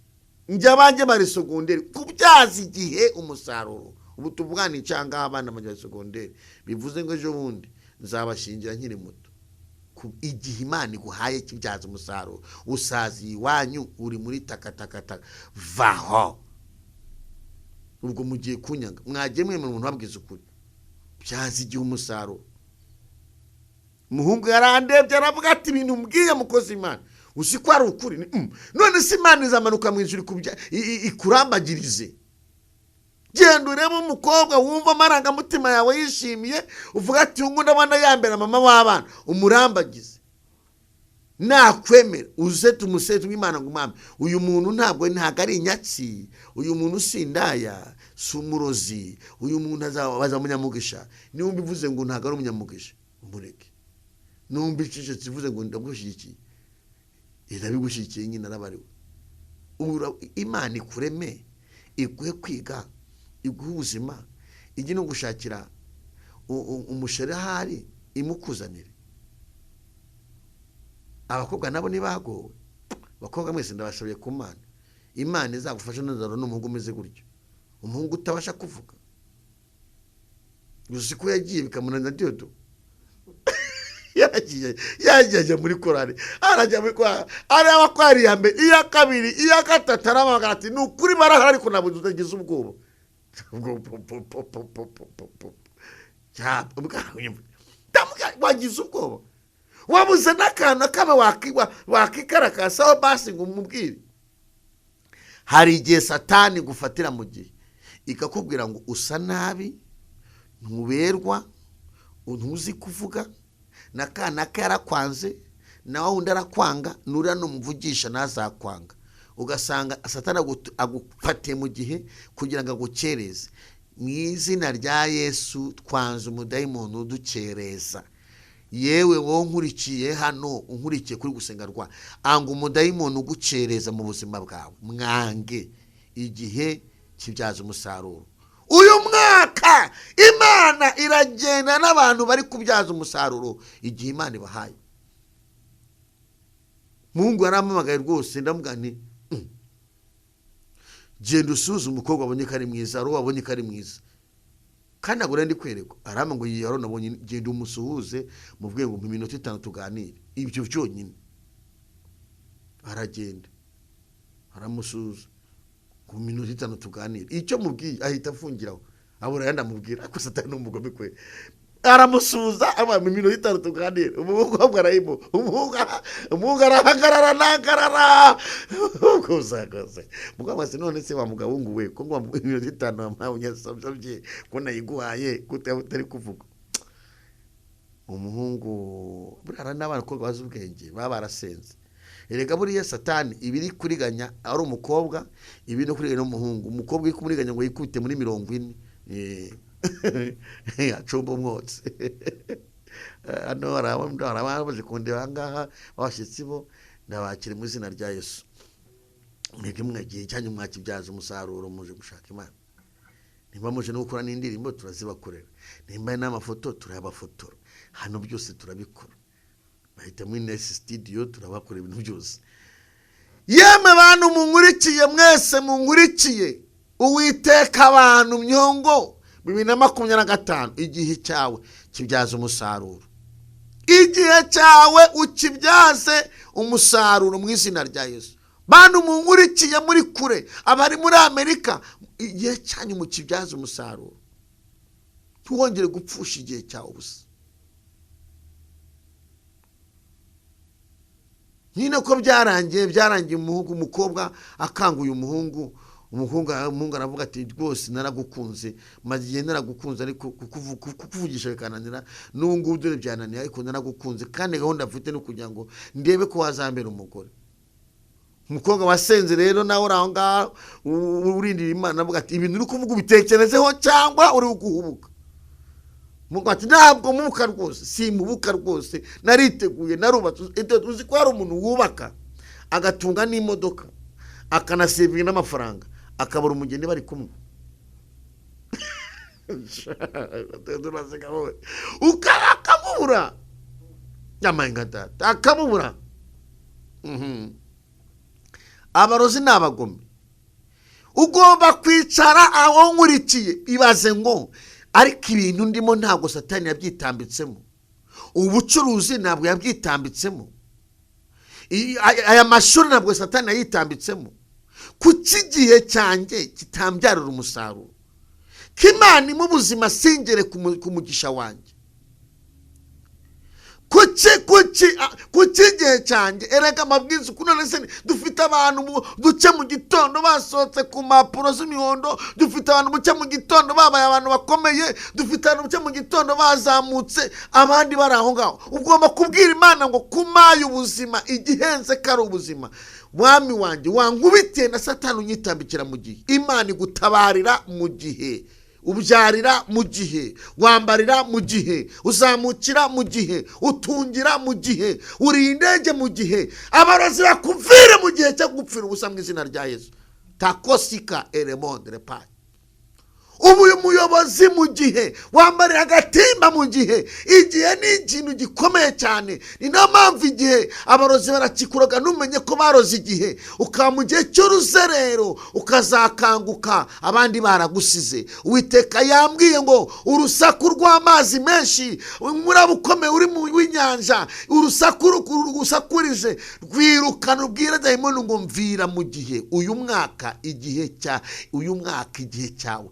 Njye abanjye bari segonderi, kubyaza igihe umusaruro. Ubu tuvugana icanga abana mu segonderi, bivuze ngo ejo bundi nzabashingira nkiri muto. Igihe Imana iguhaye kibyaza umusaruro, usazi iwanyu uri muri takataka vaho. Ubwo mugiye kunyaga, mwagiye mwemera umuntu wabwiza ukuri. Byaza igihe umusaruro. Umuhungu yarandebye aravuga ati ibintu mbwiye mukozi Imana uzi ko ari ukuri. None se Imana izamanuka mu ijuru ikurambagirize? Genda urebe umukobwa wumva amarangamutima yawe yishimiye, uvuga ati ngo ndabona yambera mama w'abana, umurambagize. Nakwemera uze tumusete Imana ngo mama uyu muntu ntabwo ari inyatsi, uyu muntu sindaya, sumurozi, uyu muntu azabaza munyamugisha. Niyo mbivuze ngo ntabwo ari umunyamugisha, umureke. Numbicije zivuze ngo ndagushikiye, irabigushikiye nyine arabariwe. Imana ikureme, iguhe kwiga, iguhe ubuzima, igi no gushakira umushahari imukuzanire. Abakobwa nabo nibagowe, abakobwa mwese ndabashoboye ku Mana. Imana izagufasha n'uzaro n'umuhungu umeze gutyo, umuhungu utabasha kuvuga. Uzi ko yagiye bikamunanira Diodo. Yagiye muri korari, arajya muri korari, araba ko ari yambe, iya kabiri, iya gatatu, aramaga ati nukuri barahari ariko nabuze utagize ubwoba. Wagize ubwoba, wabuze n'akantu kama wakikarakasa basi ngo umubwire. Hari igihe Satani gufatira mu gihe ikakubwira ngo usa nabi, ntuberwa, ntuzi kuvuga, nakana karakwanze, nawe undi arakwanga, nura n'umuvugisha nazakwanga. Ugasanga Satani agufatiye mu gihe kugira ngo agukereze. Mu izina rya Yesu twanze umudayimoni udukereza. Yewe wowe nkurikiye hano, unkurikiye kuri gusenga rwa, anga umudayimoni ugucereza mu buzima bwawe. Mwange igihe kibyaza umusaruro. Uyu mwaka Imana iragenda n'abantu bari kubyaza umusaruro igihe Imana ibahaye. Mungu yaramamagaye rwose, ndamugane genda usuze umukobwa abonye ko ari mwiza, aro abonye ko ari mwiza, kandi agura ndi kwereka arama ngo yaro nabonye, genda umusuhuze muvuge ngo mu minota 5 tuganire. Ibyo byonyine aragenda aramusuza ku minota 5 tuganira icyo mubwiye ahita afungiraho abura yanda mubwira ko Satani n'umugome kwe aramusuza aba mu minota 5 tuganira umukobwa arayimo umuhungu arahagarara nagarara kuzakoze mugabo none se wa mugabo nguwe ko ngo mu minota 5 amawe nyasabye ko nayiguhaye kutari kuvuga umuhungu burara n'abana ko bazi ubwenge barasenze erega buriya Satani ibiri kuriganya ari umukobwa ibi no kuriganya n'umuhungu umukobwa ikumuriganya ngo yikute muri 40 acumba umwotsi ano arabaje kundeba ngaha abashitsi bo ndabakire mu izina rya Yesu mwebwe mwagiye cyanyu mwakibyaza umusaruro muje gushaka Imana nimba muje no gukora n'indirimbo turazibakorera nimba n'amafoto turabafotora hano byose turabikora bahita muri Nest Studio turabakora ibintu byose yeme bantu munkurikiye mwese munkurikiye Uwiteka abantu myongo 2025 igihe cyawe kibyaza umusaruro igihe cyawe ukibyaze umusaruro mu izina rya Yesu bantu munkurikiye muri kure abari muri Amerika igihe cyanyu mu kibyaza umusaruro tuwongere gupfusha igihe cyawe busa nyine ko byarangiye umuhungu umukobwa akanguye umuhungu aravuga ati rwose naragukunze maze naragukunze ariko kukuvugisha bikananira n'ubungubu dore byananiye ariko naragukunze kandi gahunda mfite no kugira ngo ndebe ko wazambera umugore umukobwa wasenze rero nawe uraho ngaho urindira Imana avuga ati ibintu uri kuvuga ubitekerezeho cyangwa uri guhubuka mugo ati ntabwo mubuka rwose simubuka rwose nariteguye narubatse uzi ko hari umuntu wubaka agatunga n'imodoka akanasevinga n'amafaranga akabura umugeni bari kumwe ukamubura nyamanga data akamubura abarozi n'abagome ugomba kwicara aho nkurikiye ibaze ngo ariko ibintu ndimo ntabwo Satani yabyitambitsemo ubucuruzi ntabwo yabyitambitsemo aya mashuri ntabwo Satani yitambitsemo kuki gihe cyanjye kitambyarira umusaruro k'Imana mu buzima singere ku mugisha wanjye kuki gihe cyanjye erega amabwiriza none se dufite abantu duce mu gitondo basohotse ku mpapuro z'imihondo dufite abantu buce mu gitondo babaye abantu bakomeye dufite abantu buce mu gitondo bazamutse abandi bari aho ngaho ugomba kubwira Imana ngo kumaye ubuzima igihenze kari ubuzima mwami wanjye wangubitiye na Satani unyitambikira mu gihe Imana igutabarira mu gihe ubyarira mu gihe wambarira mu gihe uzamukira mu gihe utungira mu gihe uri indege mu gihe abarozi bakuvire mu gihe cyo gupfira ubusa mu izina rya Yesu takosika elemondre pa ubu umuyobozi mu gihe wambarira agatimba mu gihe igihe ni ikintu gikomeye cyane ni nayo mpamvu igihe abarozi barakikuraga numenye ko baroze igihe ukaba mu gihe cy'uruzerero ukazakanguka abandi baragusize Uwiteka yambwiye ngo urusaku rw'amazi menshi murabukomeye uri mu w'inyanja urusaku rusakurije rwirukana ubwira dayimoni ngo mvira mu gihe uyu mwaka igihe cyawe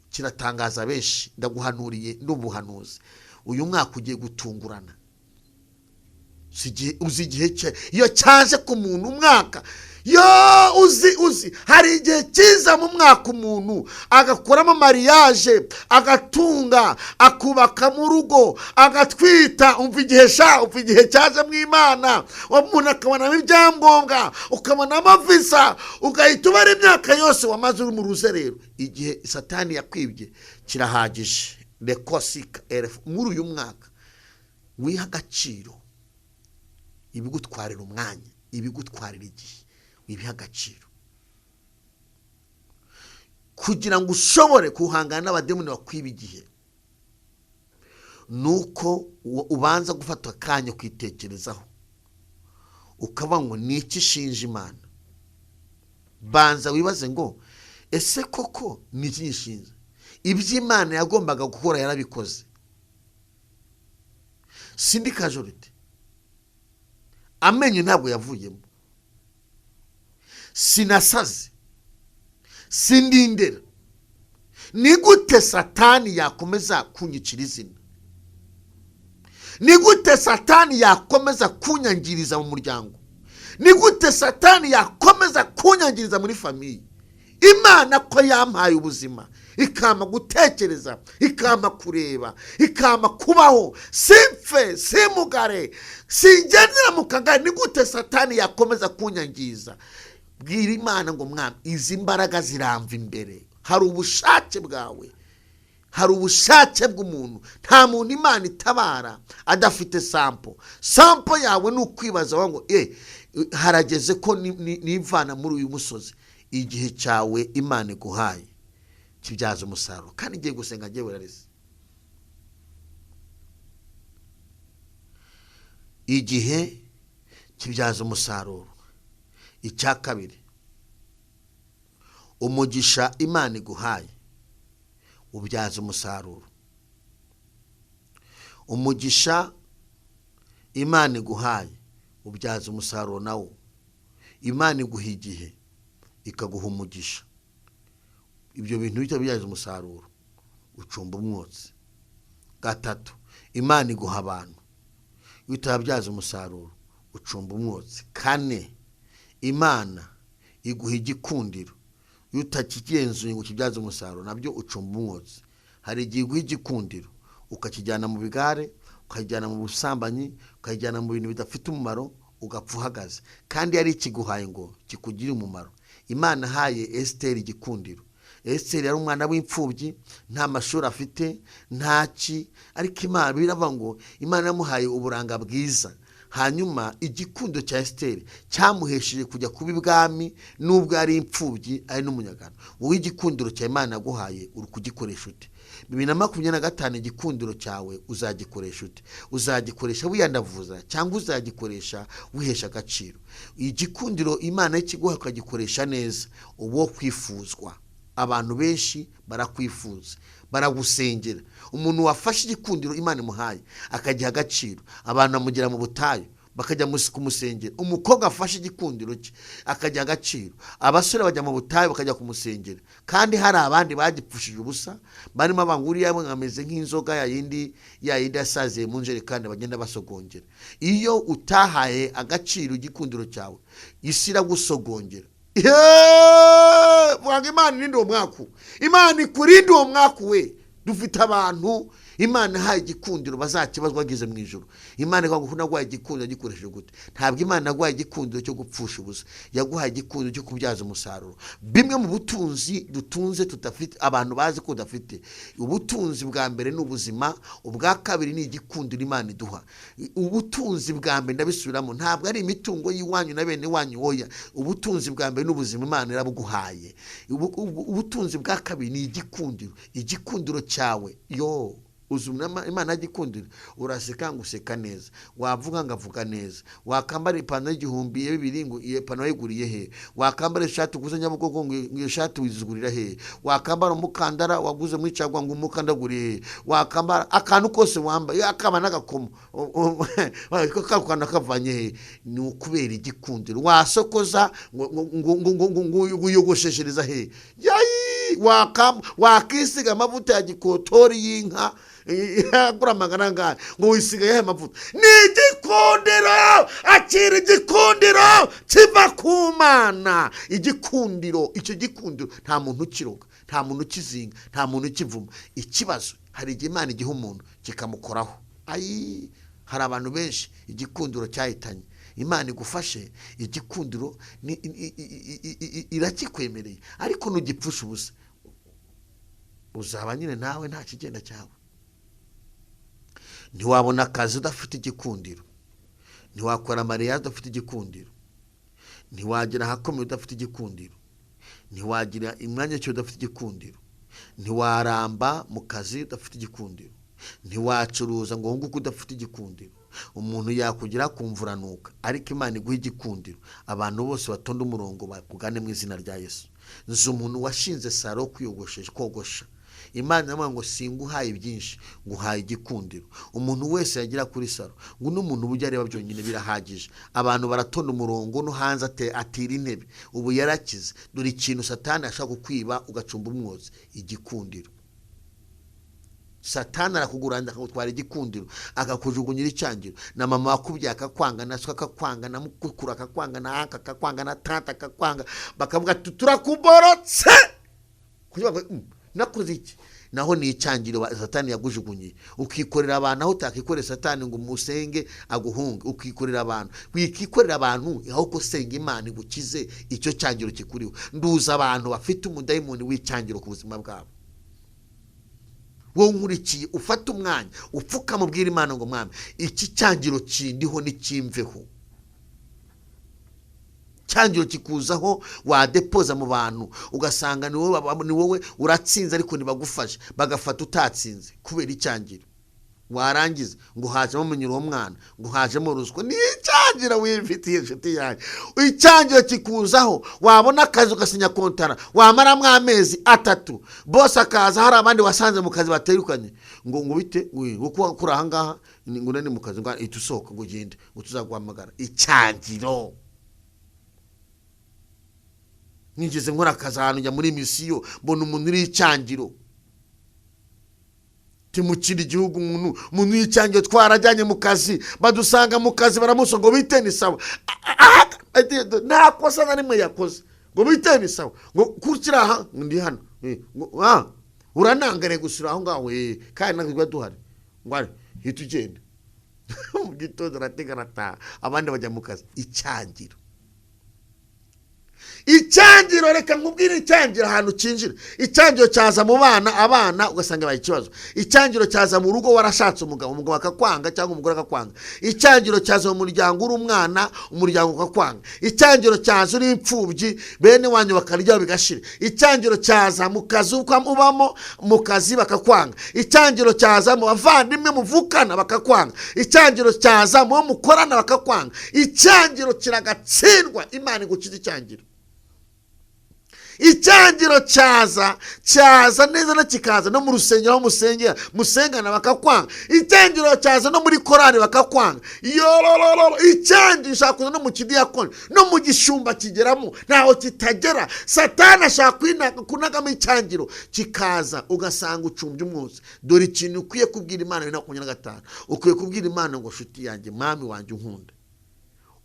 kiratangaza benshi ndaguhanuriye n'ubuhanuzi uyu mwaka ugiye gutungurana uzi igihe cye iyo cyaje ku muntu umwaka uzi hari igihe cyiza mu mwaka umuntu agakoramo mariage agatunga akubaka mu rugo agatwita umva igihe cyaje mu Imana umuntu akabonamo ibyangombwa ukabonamo visa ugahita ubara imyaka yose wamaze uri mu ruzerero igihe Satani yakwibye kirahagije lekosika muri uyu mwaka wiha agaciro ibigutwarira umwanya ibigutwarira igihe ibiha agaciro kugira ngo ushobore guhangana n'abademoni bakwiba igihe nuko ubanza gufata akanya kwitekerezaho ukaba ngo niki shinja Imana banza wibaze ngo ese koko niki gishinja iby'Imana yagombaga gukora yarabikoze sindi kajorite amenyo ntabwo yavuyemo sinasaze, sindindera. Ni gute Satani yakomeza kunyicira izina? Ni gute Satani yakomeza kunyangiriza mu muryango? Ni gute Satani yakomeza kunyangiriza muri famiye? Imana ko yampaye ubuzima, ikama gutekereza, ikama kureba, ikama kubaho, simfe, simugare, singendera mu kagari. Ni gute Satani yakomeza kunyangiza? Bwira Imana ngo Mwami, izi mbaraga ziramva imbere. Hari ubushake bwawe, hari ubushake bw'umuntu. Nta muntu Imana itabara adafite sampo yawe. Ni ukwibaza ngo harageze ko nivana muri uyu musozi. Igihe cyawe Imana iguhaye kibyaza umusaruro. Kandi ngiye gusenga ngiye werareze. Igihe kibyaza umusaruro. Icya kabiri, umugisha Imana iguhaye ubyaza umusaruro. Umugisha Imana iguhaye ubyaza umusaruro nawo. Imana iguha igihe ikaguha umugisha. Ibyo bintu bitabyaza umusaruro ucumba umwotsi. Gatatu, Imana iguha abantu, bitabyaza umusaruro ucumba umwotsi. Kane, Imana iguha igikundiro, utakigenzuye ngo kibyaze umusaruro nabyo ucumba umwotsi. Hari igihe iguha igikundiro ukakijyana mu bigare, ukajyana mu busambanyi, ukajyana mu bintu bidafite umumaro, ugapfa uhagaze. Kandi yari ikiguhaye ngo kikugire umumaro. Imana haye Esther igikundiro. Esther yari umwana w'imfubyi, nta mashuri afite, ntaki, ariko Imana biravuga ngo Imana yamuhaye uburanga bwiza. Hanyuma igikundo cya Esther cyamuhesheje kujya kuba ibwami, nubwo ari imfubyi ari n'umunyagano. Wowe igikundiro cya Imana yaguhaye uri kugikoresha ute? 2025 igikundiro cyawe uzagikoresha ute? Uzagikoresha wiyandavuza cyangwa uzagikoresha wihesha agaciro? Igikundiro Imana y'ikiguha ukagikoresha neza, ubo kwifuzwa. Abantu benshi barakwifuza, baragusengera. Umuntu wafashe igikundiro Imana imuhaye akagiha agaciro, abantu bamugira mu butayu bakajya kumusengera. Umukobwa afashe igikundiro cye akagiha agaciro, abasore bajya mu butayu bakajya kumusengera. Kandi hari abandi bagipfushije ubusa, barimo abanguriya bameze nk'inzoga yayindi yasaziye mu njerekani bagenda basogongera. Iyo utahaye agaciro igikundiro cyawe, isi iragusogongera. Vuga Imana irinde uwo mwaku. Imana ikurinde uwo mwaku we. Dufite abantu Imana haye igikundiro bazakibazwa bageze mu ijuru. Imana ivuga ngo nagwaye igikundiro gikoresheje gute? Ntabwo Imana nagwaye igikundiro cyo gupfusha ubusa, yaguhaye igikundiro cyo kubyaza umusaruro. Bimwe mu butunzi dutunze tutafite, abantu bazi ko udafite. Ubutunzi bwa mbere ni ubuzima, ubwa kabiri ni igikundiro Imana iduha. Ubutunzi bwa mbere ndabisubiramo, ntabwo ari imitungo yiwanyu na bene wanyu hoya. Ubutunzi bwa mbere n'ubuzima Imana irabuguhaye. Ubutunzi bwa kabiri ni igikundiro. Igikundiro cyawe uzumna Imana agikundira, uraseka nguseka neza, wavuga ngavuga neza, wakambara ipantaro y'igihumbi y'ibiri ngo iyo pantaro yiguriye he, wakambara ishati uguze Nyabugogo ngo iyo shati wizigurira he, wakambara umukandara waguze muri Cagwa ngo umukandaguriye he, wakambara akantu kose wambaye akaba nagakomo kakana kavanye he. Ni ukubera igikundiro. Wasokoza ngo uyogosheshereza he, wakisiga amavuta ya gikotori y'inka yagura amagaranga ngo wisigaye he amavuta. Ni igikundiro, akira igikundiro kiva ku Mana. Igikundiro, icyo gikundiro nta muntu ukiroga, nta muntu ukizinga, nta muntu ukivuma. Ikibazo hari igihe Imana igiha umuntu kikamukoraho. Hari abantu benshi igikundiro cyahitanye. Imana igufashe, igikundiro irakikwemereye, ariko nugipfusha ubusa uzaba nyine nawe nta kigenda cyawe. Ntiwabona akazi udafite igikundiro, ntiwakora mariage udafite igikundiro, ntiwagira ahakomeye udafite igikundiro, ntiwagira imwanya cyo udafite igikundiro, ntiwaramba mu kazi udafite igikundiro, ntiwacuruza ngo hunguke udafite igikundiro. Umuntu yakugira kumvuranuka, ariko Imana iguha igikundiro. Abantu bose batonda umurongo bakugane mu izina rya Yesu. Nzi umuntu washinze saro kwiyogoshesha kogosha. Imana yamwe ngo singuhaye byinshi nguhaye igikundiro. Umuntu wese yagira kuri saro ngo n'umuntu bujya areba byonyine birahagije. Abantu baratonda umurongo no hanze atira intebe. Ubu yarakize. Dore ikintu Satani ashaka kukwiba ugacumba umwozi, igikundiro. Satani arakuguranda akagutwara igikundiro akakujugunyira icyangiro. Na mama wakubyaye akakwanga, na so akakwanga, na mukuru akakwanga, na haka akakwanga, na tata akakwanga, bakavuga turakuborotse kugira nakoze iki. Naho ni icyangiro Satani yagujugunye. Ukikorera abantu aho utakikorera Satani ngo musenge aguhunge. Ukikorera abantu, wikikorera abantu aho ko senga Imana igukize icyo cyangiro kikuriho. Nduza abantu bafite umudayimoni w'icyangiro ku buzima bwabo. Wowe nkurikiye ufata umwanya upfuka mubwira Imana ngo mwami iki cyangiro kindiho nikimveho. Cyangiro kikuzaho wadepoza mu bantu ugasanga ni wowe uratsinze ariko ntibagufashe bagafata utatsinze kubera icyangiro. Warangiza ngo hajemo munyura uwo mwana ngo hajemo ruswa. Ni icyangiro wifitiye inshuti yanjye. Icyangiro kikuzaho wabona akazi ugasinya kontara wamaramo amezi 3 boss akaza hari abandi wasanze mu kazi baterukanye ngo bite ngo kuri aha ngaha ngo nani mu kazi ngo itusohoka ngo gende ngo tuzaguhamagara. Icyangiro. Nigeze nkora akazi ahantu njya muri misiyo mbona umuntu uri icyangiro. Timukira igihugu umuntu y'icyangiro twarajyanye mu kazi badusanga mu kazi baramuso ngo bite ni sawa. Nta kosa na rimwe yakoze ngo bite ni sawa ngo kurikira aha ndi hano uranangare gusura aho ngaho kandi nagwa duhari ngo ari hitugende mu gitondo rategana ta abandi bajya mu kazi. Icyangiro. Icyangiro reka nkubwire icyangiro ahantu kinjira. Icyangiro cyaza mu bana abana ugasanga baye ikibazo. Icyangiro cyaza mu rugo warashatse umugabo akakwanga cyangwa umugore akakwanga. Icyangiro cyaza mu muryango uri umwana umuryango akakwanga. Icyangiro cyaza uri impfubyi bene wanyu bakarya bigashira. Icyangiro cyaza mu kazi ubamo mu kazi bakakwanga. Icyangiro cyaza mu bavandimwe muvukana bakakwanga. Icyangiro cyaza mu mukorana bakakwanga. Icyangiro kiragatsindwa Imana igukiza icyangiro. Icyangiro cyaza neza na kikaza no mu rusengero aho musengana bakakwanga. Icyangiro cyaza no muri korari bakakwanga. Yorororo icyangiro shakuza no mu kidiyakoni no mu gishumba kigeramo naho kitagera. Satani ashaka kunagamo icyangiro kikaza ugasanga ucumbye umwuzi. Dore ikintu ukwiye kubwira Imana 2025 ukwiye kubwira Imana ngo shuti yanjye mwami wanjye unkunda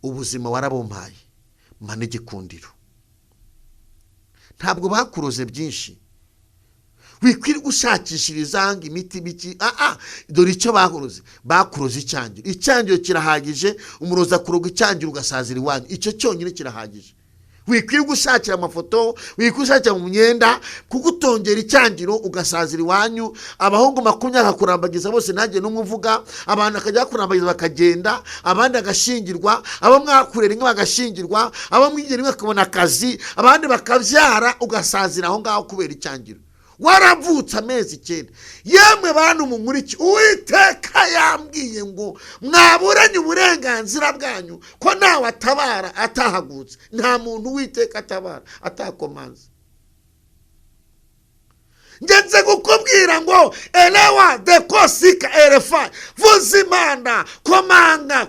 ubuzima warabompaye mane igikundiro. Ntabwo bakuroze byinshi wikwiri gushakishiriza ngo imiti biki dore icyo bakuroze icyangiro. Icyangiro kirahagije. Umuroza kuroga icyangiro ugasazira iwanyu icyo cyonyine kirahagije. Wikwiri gushakira amafoto wikushakira mu myenda kugutongera icyangiro ugasazira iwanyu. Abahungu 20 akakurambagiza bose nanjye n'umuvuga abantu akajya kurambagiza bakagenda abandi agashingirwa abo mwakurera inka bagashingirwa abo mwigera inka akabona akazi abandi bakabyara ugasazira aho ngaho kubera icyangiro. Waravutse amezi 9 yemwe bantu mu nkuriki Uwiteka yambwiye ngo mwaburanye uburenganzira bwanyu ko nawe atabara atahagutse. Nta muntu Uwiteka atabara atakomanze. Ngenze gukubwira ngo elewa de kosika elefa vuzimana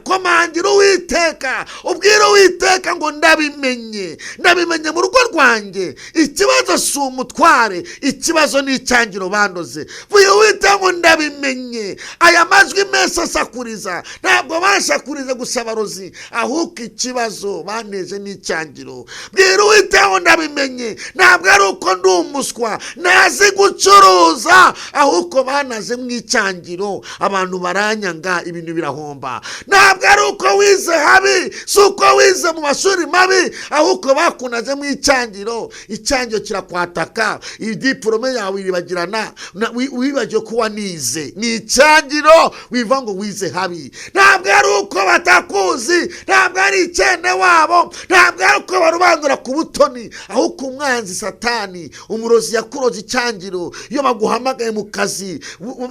komangira Uwiteka ubwira Uwiteka ngo ndabimenye mu rugo rwanjye. Ikibazo si umutware ikibazo ni icyangiro bandoze. Vuye Uwiteka ngo ndabimenye. Aya majwi mese asakuriza ntabwo bashakuriza gusaba rozi ahubwo ikibazo baneje ni icyangiro. Bwira Uwiteka ngo ndabimenye ntabwo ari uko ndi umuswa nazi gucuruza ahubwo banaze mu icyangiro abantu baranyanga ibintu birahomba. Ntabwo ari uko wize habi si uko wize mu mashuri mabi ahubwo bakunaze mu icyangiro. Icyangiro kirakwataka idiplome yawe iribagirana wibagiye kuba nize. Ni icyangiro wiva ngo wize habi. Ntabwo ari uko batakuzi ntabwo ari icyene wabo ntabwo ari uko barubandura ku butoni ahubwo umwanzi Satani umurozi yakuroze icyangiro icyangiro. Iyo baguhamagaye mu kazi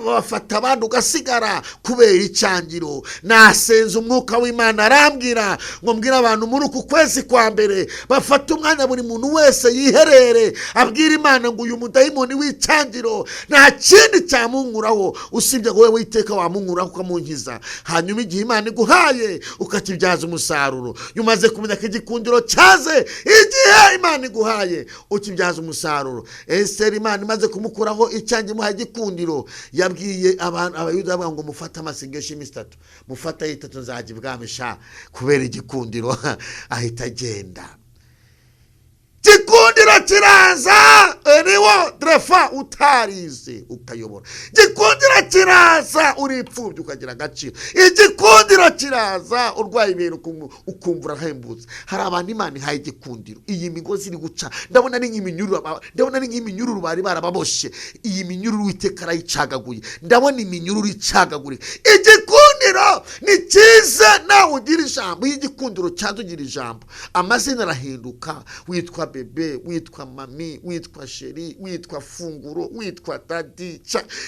bafata abandi ugasigara kubera icyangiro. Nasenze umwuka w'Imana arambwira ngo mbwira abantu muri uku kwezi kwa mbere bafata umwanya buri muntu wese yiherere abwira Imana ngo uyu mudayimoni w'icyangiro nta kindi cyamunkuraho usibye ngo wowe witeka wamunkuraho ukamunkiza. Hanyuma igihe Imana iguhaye ukakibyaza umusaruro. Yumaze kumenya ko igikundiro cyaze igihe Imana iguhaye ukibyaza umusaruro. Esiteri Imana imaze kumukuraho icyangiro imuhaye igikundiro, yabwiye abayuda ngo mufate amasengesho iminsi 3, mufata 3 nzajya ibwami sha kubera igikundiro. Ahita agenda. Gikundiro kiraza niwo drefa utarize ukayobora. Gikundiro kiraza uripfubye ukagira agaciro. Igikundiro kiraza urwaye ibintu ukumvura hembutse. Hari abantu Imana ihaye igikundiro. Iyi migozi iri guca ndabona ari nk'iminyururu bari barababoshe. Iyi minyururu Uwiteka arayicagaguye. Ndabona iminyururu icagagure. Igikundiro ni cyiza nawe ugira ijambo. Iyo igikundiro cyadugira ijambo amazina arahinduka. Witwa bebe, witwa mami, witwa sheri, witwa funguro, witwa dadi.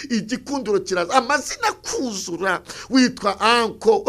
Igikundiro kiraza amazina kuzura. Witwa anko.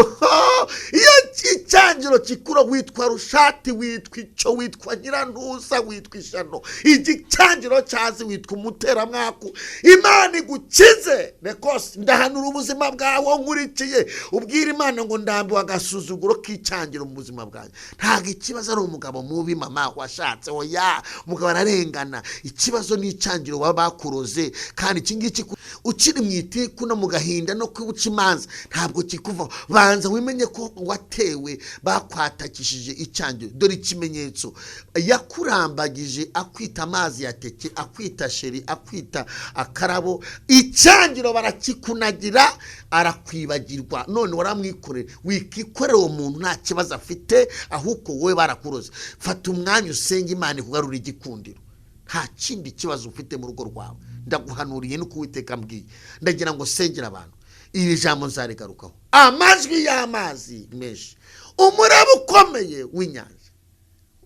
Iyo icyangiro kikura witwa rushati, witwa icyo, witwa nyirantuza, witwa ishano. Igicyangiro cyazi witwa umuteramwaku. Imana igukize nekose. Ndahanura ubuzima bwawe nkurikiye ubwira Imana ngo ndambiwe agasuzuguro k'icyangiro mu buzima bwanjye. Ntago ikibazo ari umugabo mubi mama washatse oya, umugabo ararengana. Ikibazo ni icyangiro baba bakuroze, kandi iki ngiki ukiri mwitiku no mu gahinda no kwibuca imanza ntabwo kikuva. Banza wimenye ko watewe bakwatakishije icyangiro. Dore ikimenyetso yakurambagije akwita amazi yateke, akwita sheri, akwita akarabo. Icyangiro barakikunagira arakwibagirwa. None waramwikorera wikikorera uwo muntu nta kibazo afite, ahubwo wowe barakuroze. Fata umwanya usenge Imana ikugarura igikundiro. Nta kindi kibazo ufite mu rugo rwawe. Ndaguhanuriye nuko Uwiteka ambwiye. Ndagira ngo sengera abantu iri jambo nzarigarukaho. Amajwi y'amazi menshi, umuraba ukomeye w'inyanja,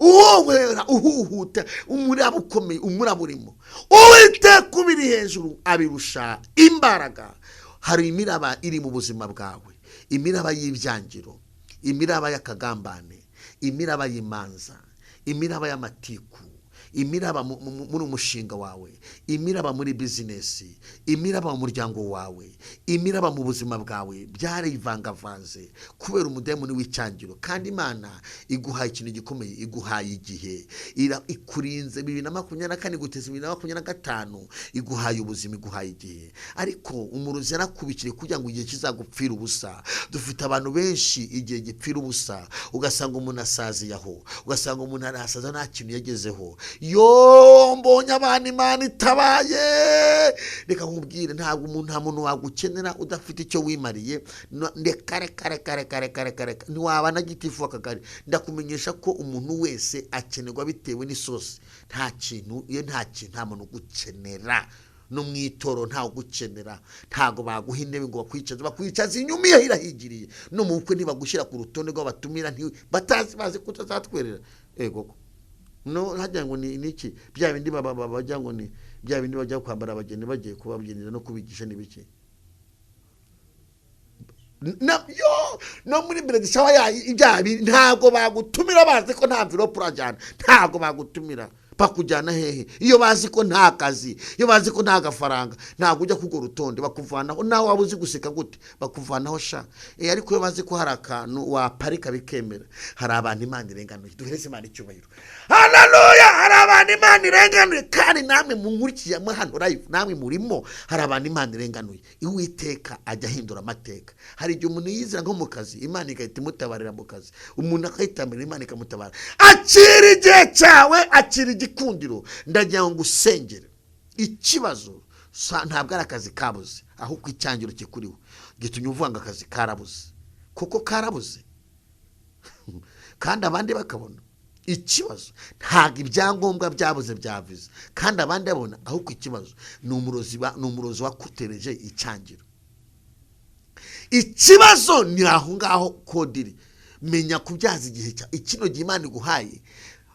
uwowera uhuhuta, umuraba ukomeye, umuraba urimo. Uwiteka ubiri hejuru abirusha imbaraga. Hari imiraba iri mu buzima bwawe, imiraba y'ibyangiro, imiraba y'akagambane, imiraba y'imanza, imiraba y'amatiku, imiraba muri umushinga wawe, imiraba muri bizinesi, imiraba mu muryango wawe, imiraba mu buzima bwawe byarivangavanze kubera umudayimoni w'icyangiro. Kandi Imana iguhaye ikintu gikomeye, iguhaye igihe, ikurinze 2024 guteza 2025, iguhaye ubuzima, iguhaye igihe. Ariko umurozi yarakubikire kugira ngo igihe kizagupfira ubusa. Dufite abantu benshi igihe gipfira ubusa, ugasanga umuntu asazi yaho, ugasanga umuntu arasaza nta kintu yagezeho. Yo mbonye abantu Imana itabaye. Reka nkubwire ntabwo nta muntu wagukenera udafite icyo wimariye. Kare ntiwaba na gitifu akagari. Ndakumenyesha ko umuntu wese akenerwa bitewe n'isosi. Nta kintu nta muntu ugukenera. No mwitoro nta ugukenera. Ntago baguha intebe ngo bakwicaza inyuma irahigiriye. No mu bukwe ntibagushyira ku rutonde rwo batumira batazi bazi kutazatwerera. Ego no hajya ngo ni iki bya bindi bajya ngo ni bya bindi bajya kwambara abageni bagiye kubabyinira no kubigisha nibiki. No muri mbere gishawa ibyabi ntago bagutumira bazi ko nta envelope urajyana. Ntago bagutumira bakujyana hehe iyo bazi ko nta kazi, iyo bazi ko nta gafaranga. Ntago ujya kugo rutonde bakuvanaho. Nawe wabuzi guseka gute bakuvanaho sha. Ariko iyo bazi ko hari akantu waparika bikemera. Hari abantu Imana irenganuye. Duhereze Imana icyubahiro. Haleluya. Hari abantu Imana irenganuye, kandi namwe munkurikiye mu hano live namwe murimo. Hari abantu Imana irenganuye. Uwiteka ajya ahindura amateka. Hari igihe umuntu yizira nko mu kazi Imana igahita imutabarira mu kazi, umuntu akayitamira Imana ikamutabara. Akira igihe cyawe, akira igikundiro. Ndagira ngo usengere. Ikibazo ntabwo ari akazi kabuze, ahubwo icyangiro kikuriho gitumye uvuga ngo akazi karabuze. Kuko karabuze kandi abandi bakabona. Ikibazo ntabwo ibyangombwa byabuze byavize kandi abandi babona, ahubwo ikibazo ni umurozi wakutereje icyangiro. Ikibazo ni aho ngaho kodiri. Menya kubyaza igihe cya ikino gihe Imana iguhaye.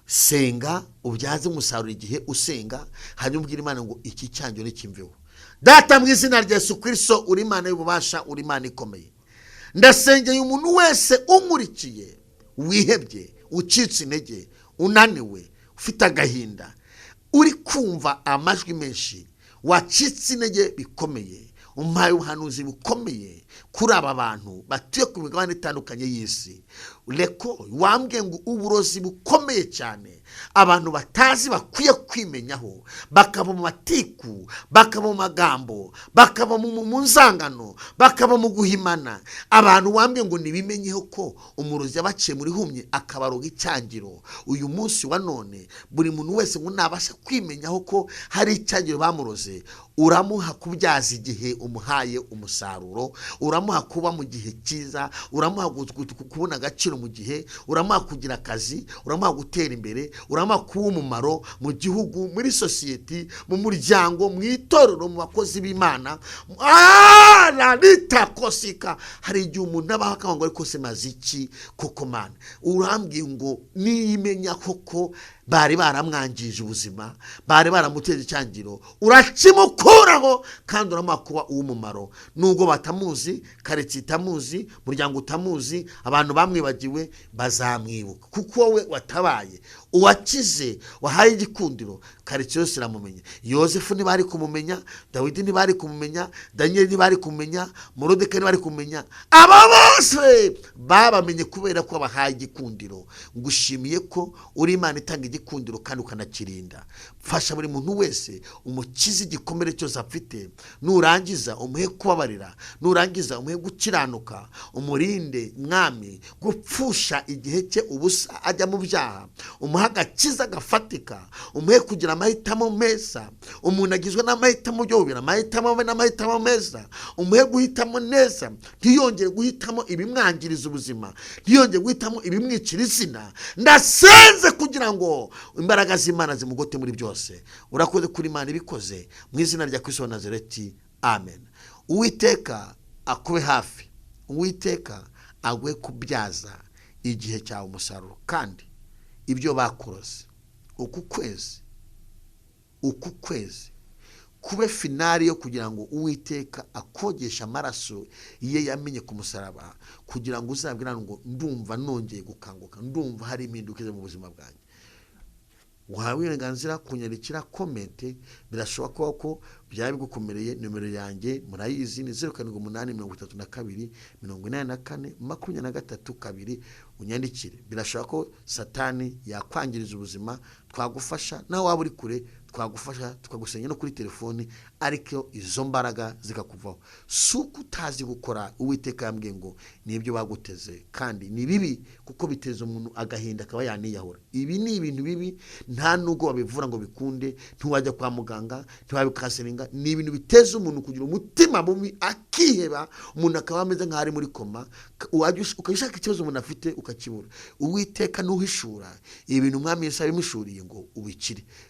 senga ubyaze umusaruro igihe usenga, hanyuma ubwira Imana ngo iki cyanjye kimveho. Data mu izina rya Yesu Kristo, uri Imana y'ububasha, uri Imana ikomeye, ndasengeye umuntu wese unkurikiye wihebye, ucitse intege, unaniwe, ufite agahinda, uri kumva amajwi menshi, wacitse intege bikomeye, umpaye ubuhanuzi bukomeye kuri aba bantu batuye ku migabane itandukanye y'isi. Reko wambwiye ngo uburozi bukomeye cyane abantu batazi bakwiye kwimenyaho, bakaba mu matiku, bakaba mu magambo, bakaba mu nzangano, bakaba mu guhimana. Abantu wambwiye ngo nibimenyeho ko umurozi yabaciye muri humye akabaroga icyangiro. Uyu munsi wa none buri muntu wese ngo nabasha kwimenyaho ko hari icyangiro bamuroze, uramuha kubyaza igihe umuhaye umusaruro, uramuha kuba mu gihe cyiza, uramuha kubona agaciro mu gihe, uramuha kugira akazi, uramuha gutera imbere, uramuha kuba umumaro mu gihugu, muri sosiyete, mu muryango, mu itorero, mu bakozi b'Imana. Ritakosika, hari igihe umuntu abaho akavuga ngo ariko se maziki koko Mana, urambwiye ngo nimenya koko bari baramwangije ubuzima, bari baramuteza icyangiro, urakimukuraho kandi uramuha kuba uw'umumaro. Nubwo batamuzi, karitsiye itamuzi, muryango utamuzi, abantu bamwibagiwe bazamwibuka kuko wowe watabaye, uwakize, wahaye igikundiro. Karitsiye yose iramumenye. Yosefu ntibari kumumenya, Dawidi ntibari kumumenya, Daniel ntibari kumumenya, Morodekayi ntibari kumumenya. Aba bose babamenye kubera ko bahaye igikundiro. Ngushimiye ko uri Imana itanga igikundiro kandi ukanakirinda. Fasha buri muntu wese umukize igikomere cyose afite, nurangiza umuhe kubabarira, nurangiza umuhe gukiranuka, umurinde Mwami gupfusha igihe cye ubusa ajya mu byaha, umuha agakiza gafatika, umuhe kugira amahitamo meza. Umuntu agizwe n'amahitamo yobera, amahitamo n'amahitamo meza, umuhe guhitamo neza, ntiyongere guhitamo ibimwangiriza ubuzima, ntiyongere guhitamo ibimwicira izina. Ndasenze kugira ngo imbaraga z'Imana zimugote muri byose. Urakoze kuri Imana ibikoze mu izina rya Kristo wa Nazareti, amen. Uwiteka akube hafi, Uwiteka agwe kubyaza igihe cyawe umusaruro, kandi ibyo bakuroze uku kwezi kube finali yo kugira ngo Uwiteka akogesha amaraso ye yamenye ku musaraba, kugira ngo uzabwirane ngo ndumva nongeye gukanguka, ndumva hari impinduka mu buzima bwanjye. Uhawe uburenganzira kunyandikira komente, birashoboka ko byaba bigukomereye. Nimero yanjye murayizi ni 0782848423, unyandikire. Birashoboka ko Satani yakwangiriza ubuzima, twagufasha. Nawe waba uri kure twagufasha, tukagusenya no kuri telefoni, ariko izo mbaraga zikakuvaho. Suko utazi gukora, Uwiteka yambwiye ngo nibyo baguteze, kandi ni bibi kuko biteza umuntu agahinda akaba yaniyahura. Ibi ni ibintu bibi, nta nubwo babivura ngo bikunde, ntiwajya kwa muganga, ntiwabikaseninga. Ni ibintu biteza umuntu kugira umutima mubi, akiheba, umuntu akaba ameze nk'ari muri koma, ukashaka ikibazo umuntu afite ukakibura. Uwiteka nuhishura ibintu Umwami Yesu abimishuriye ngo ubikire,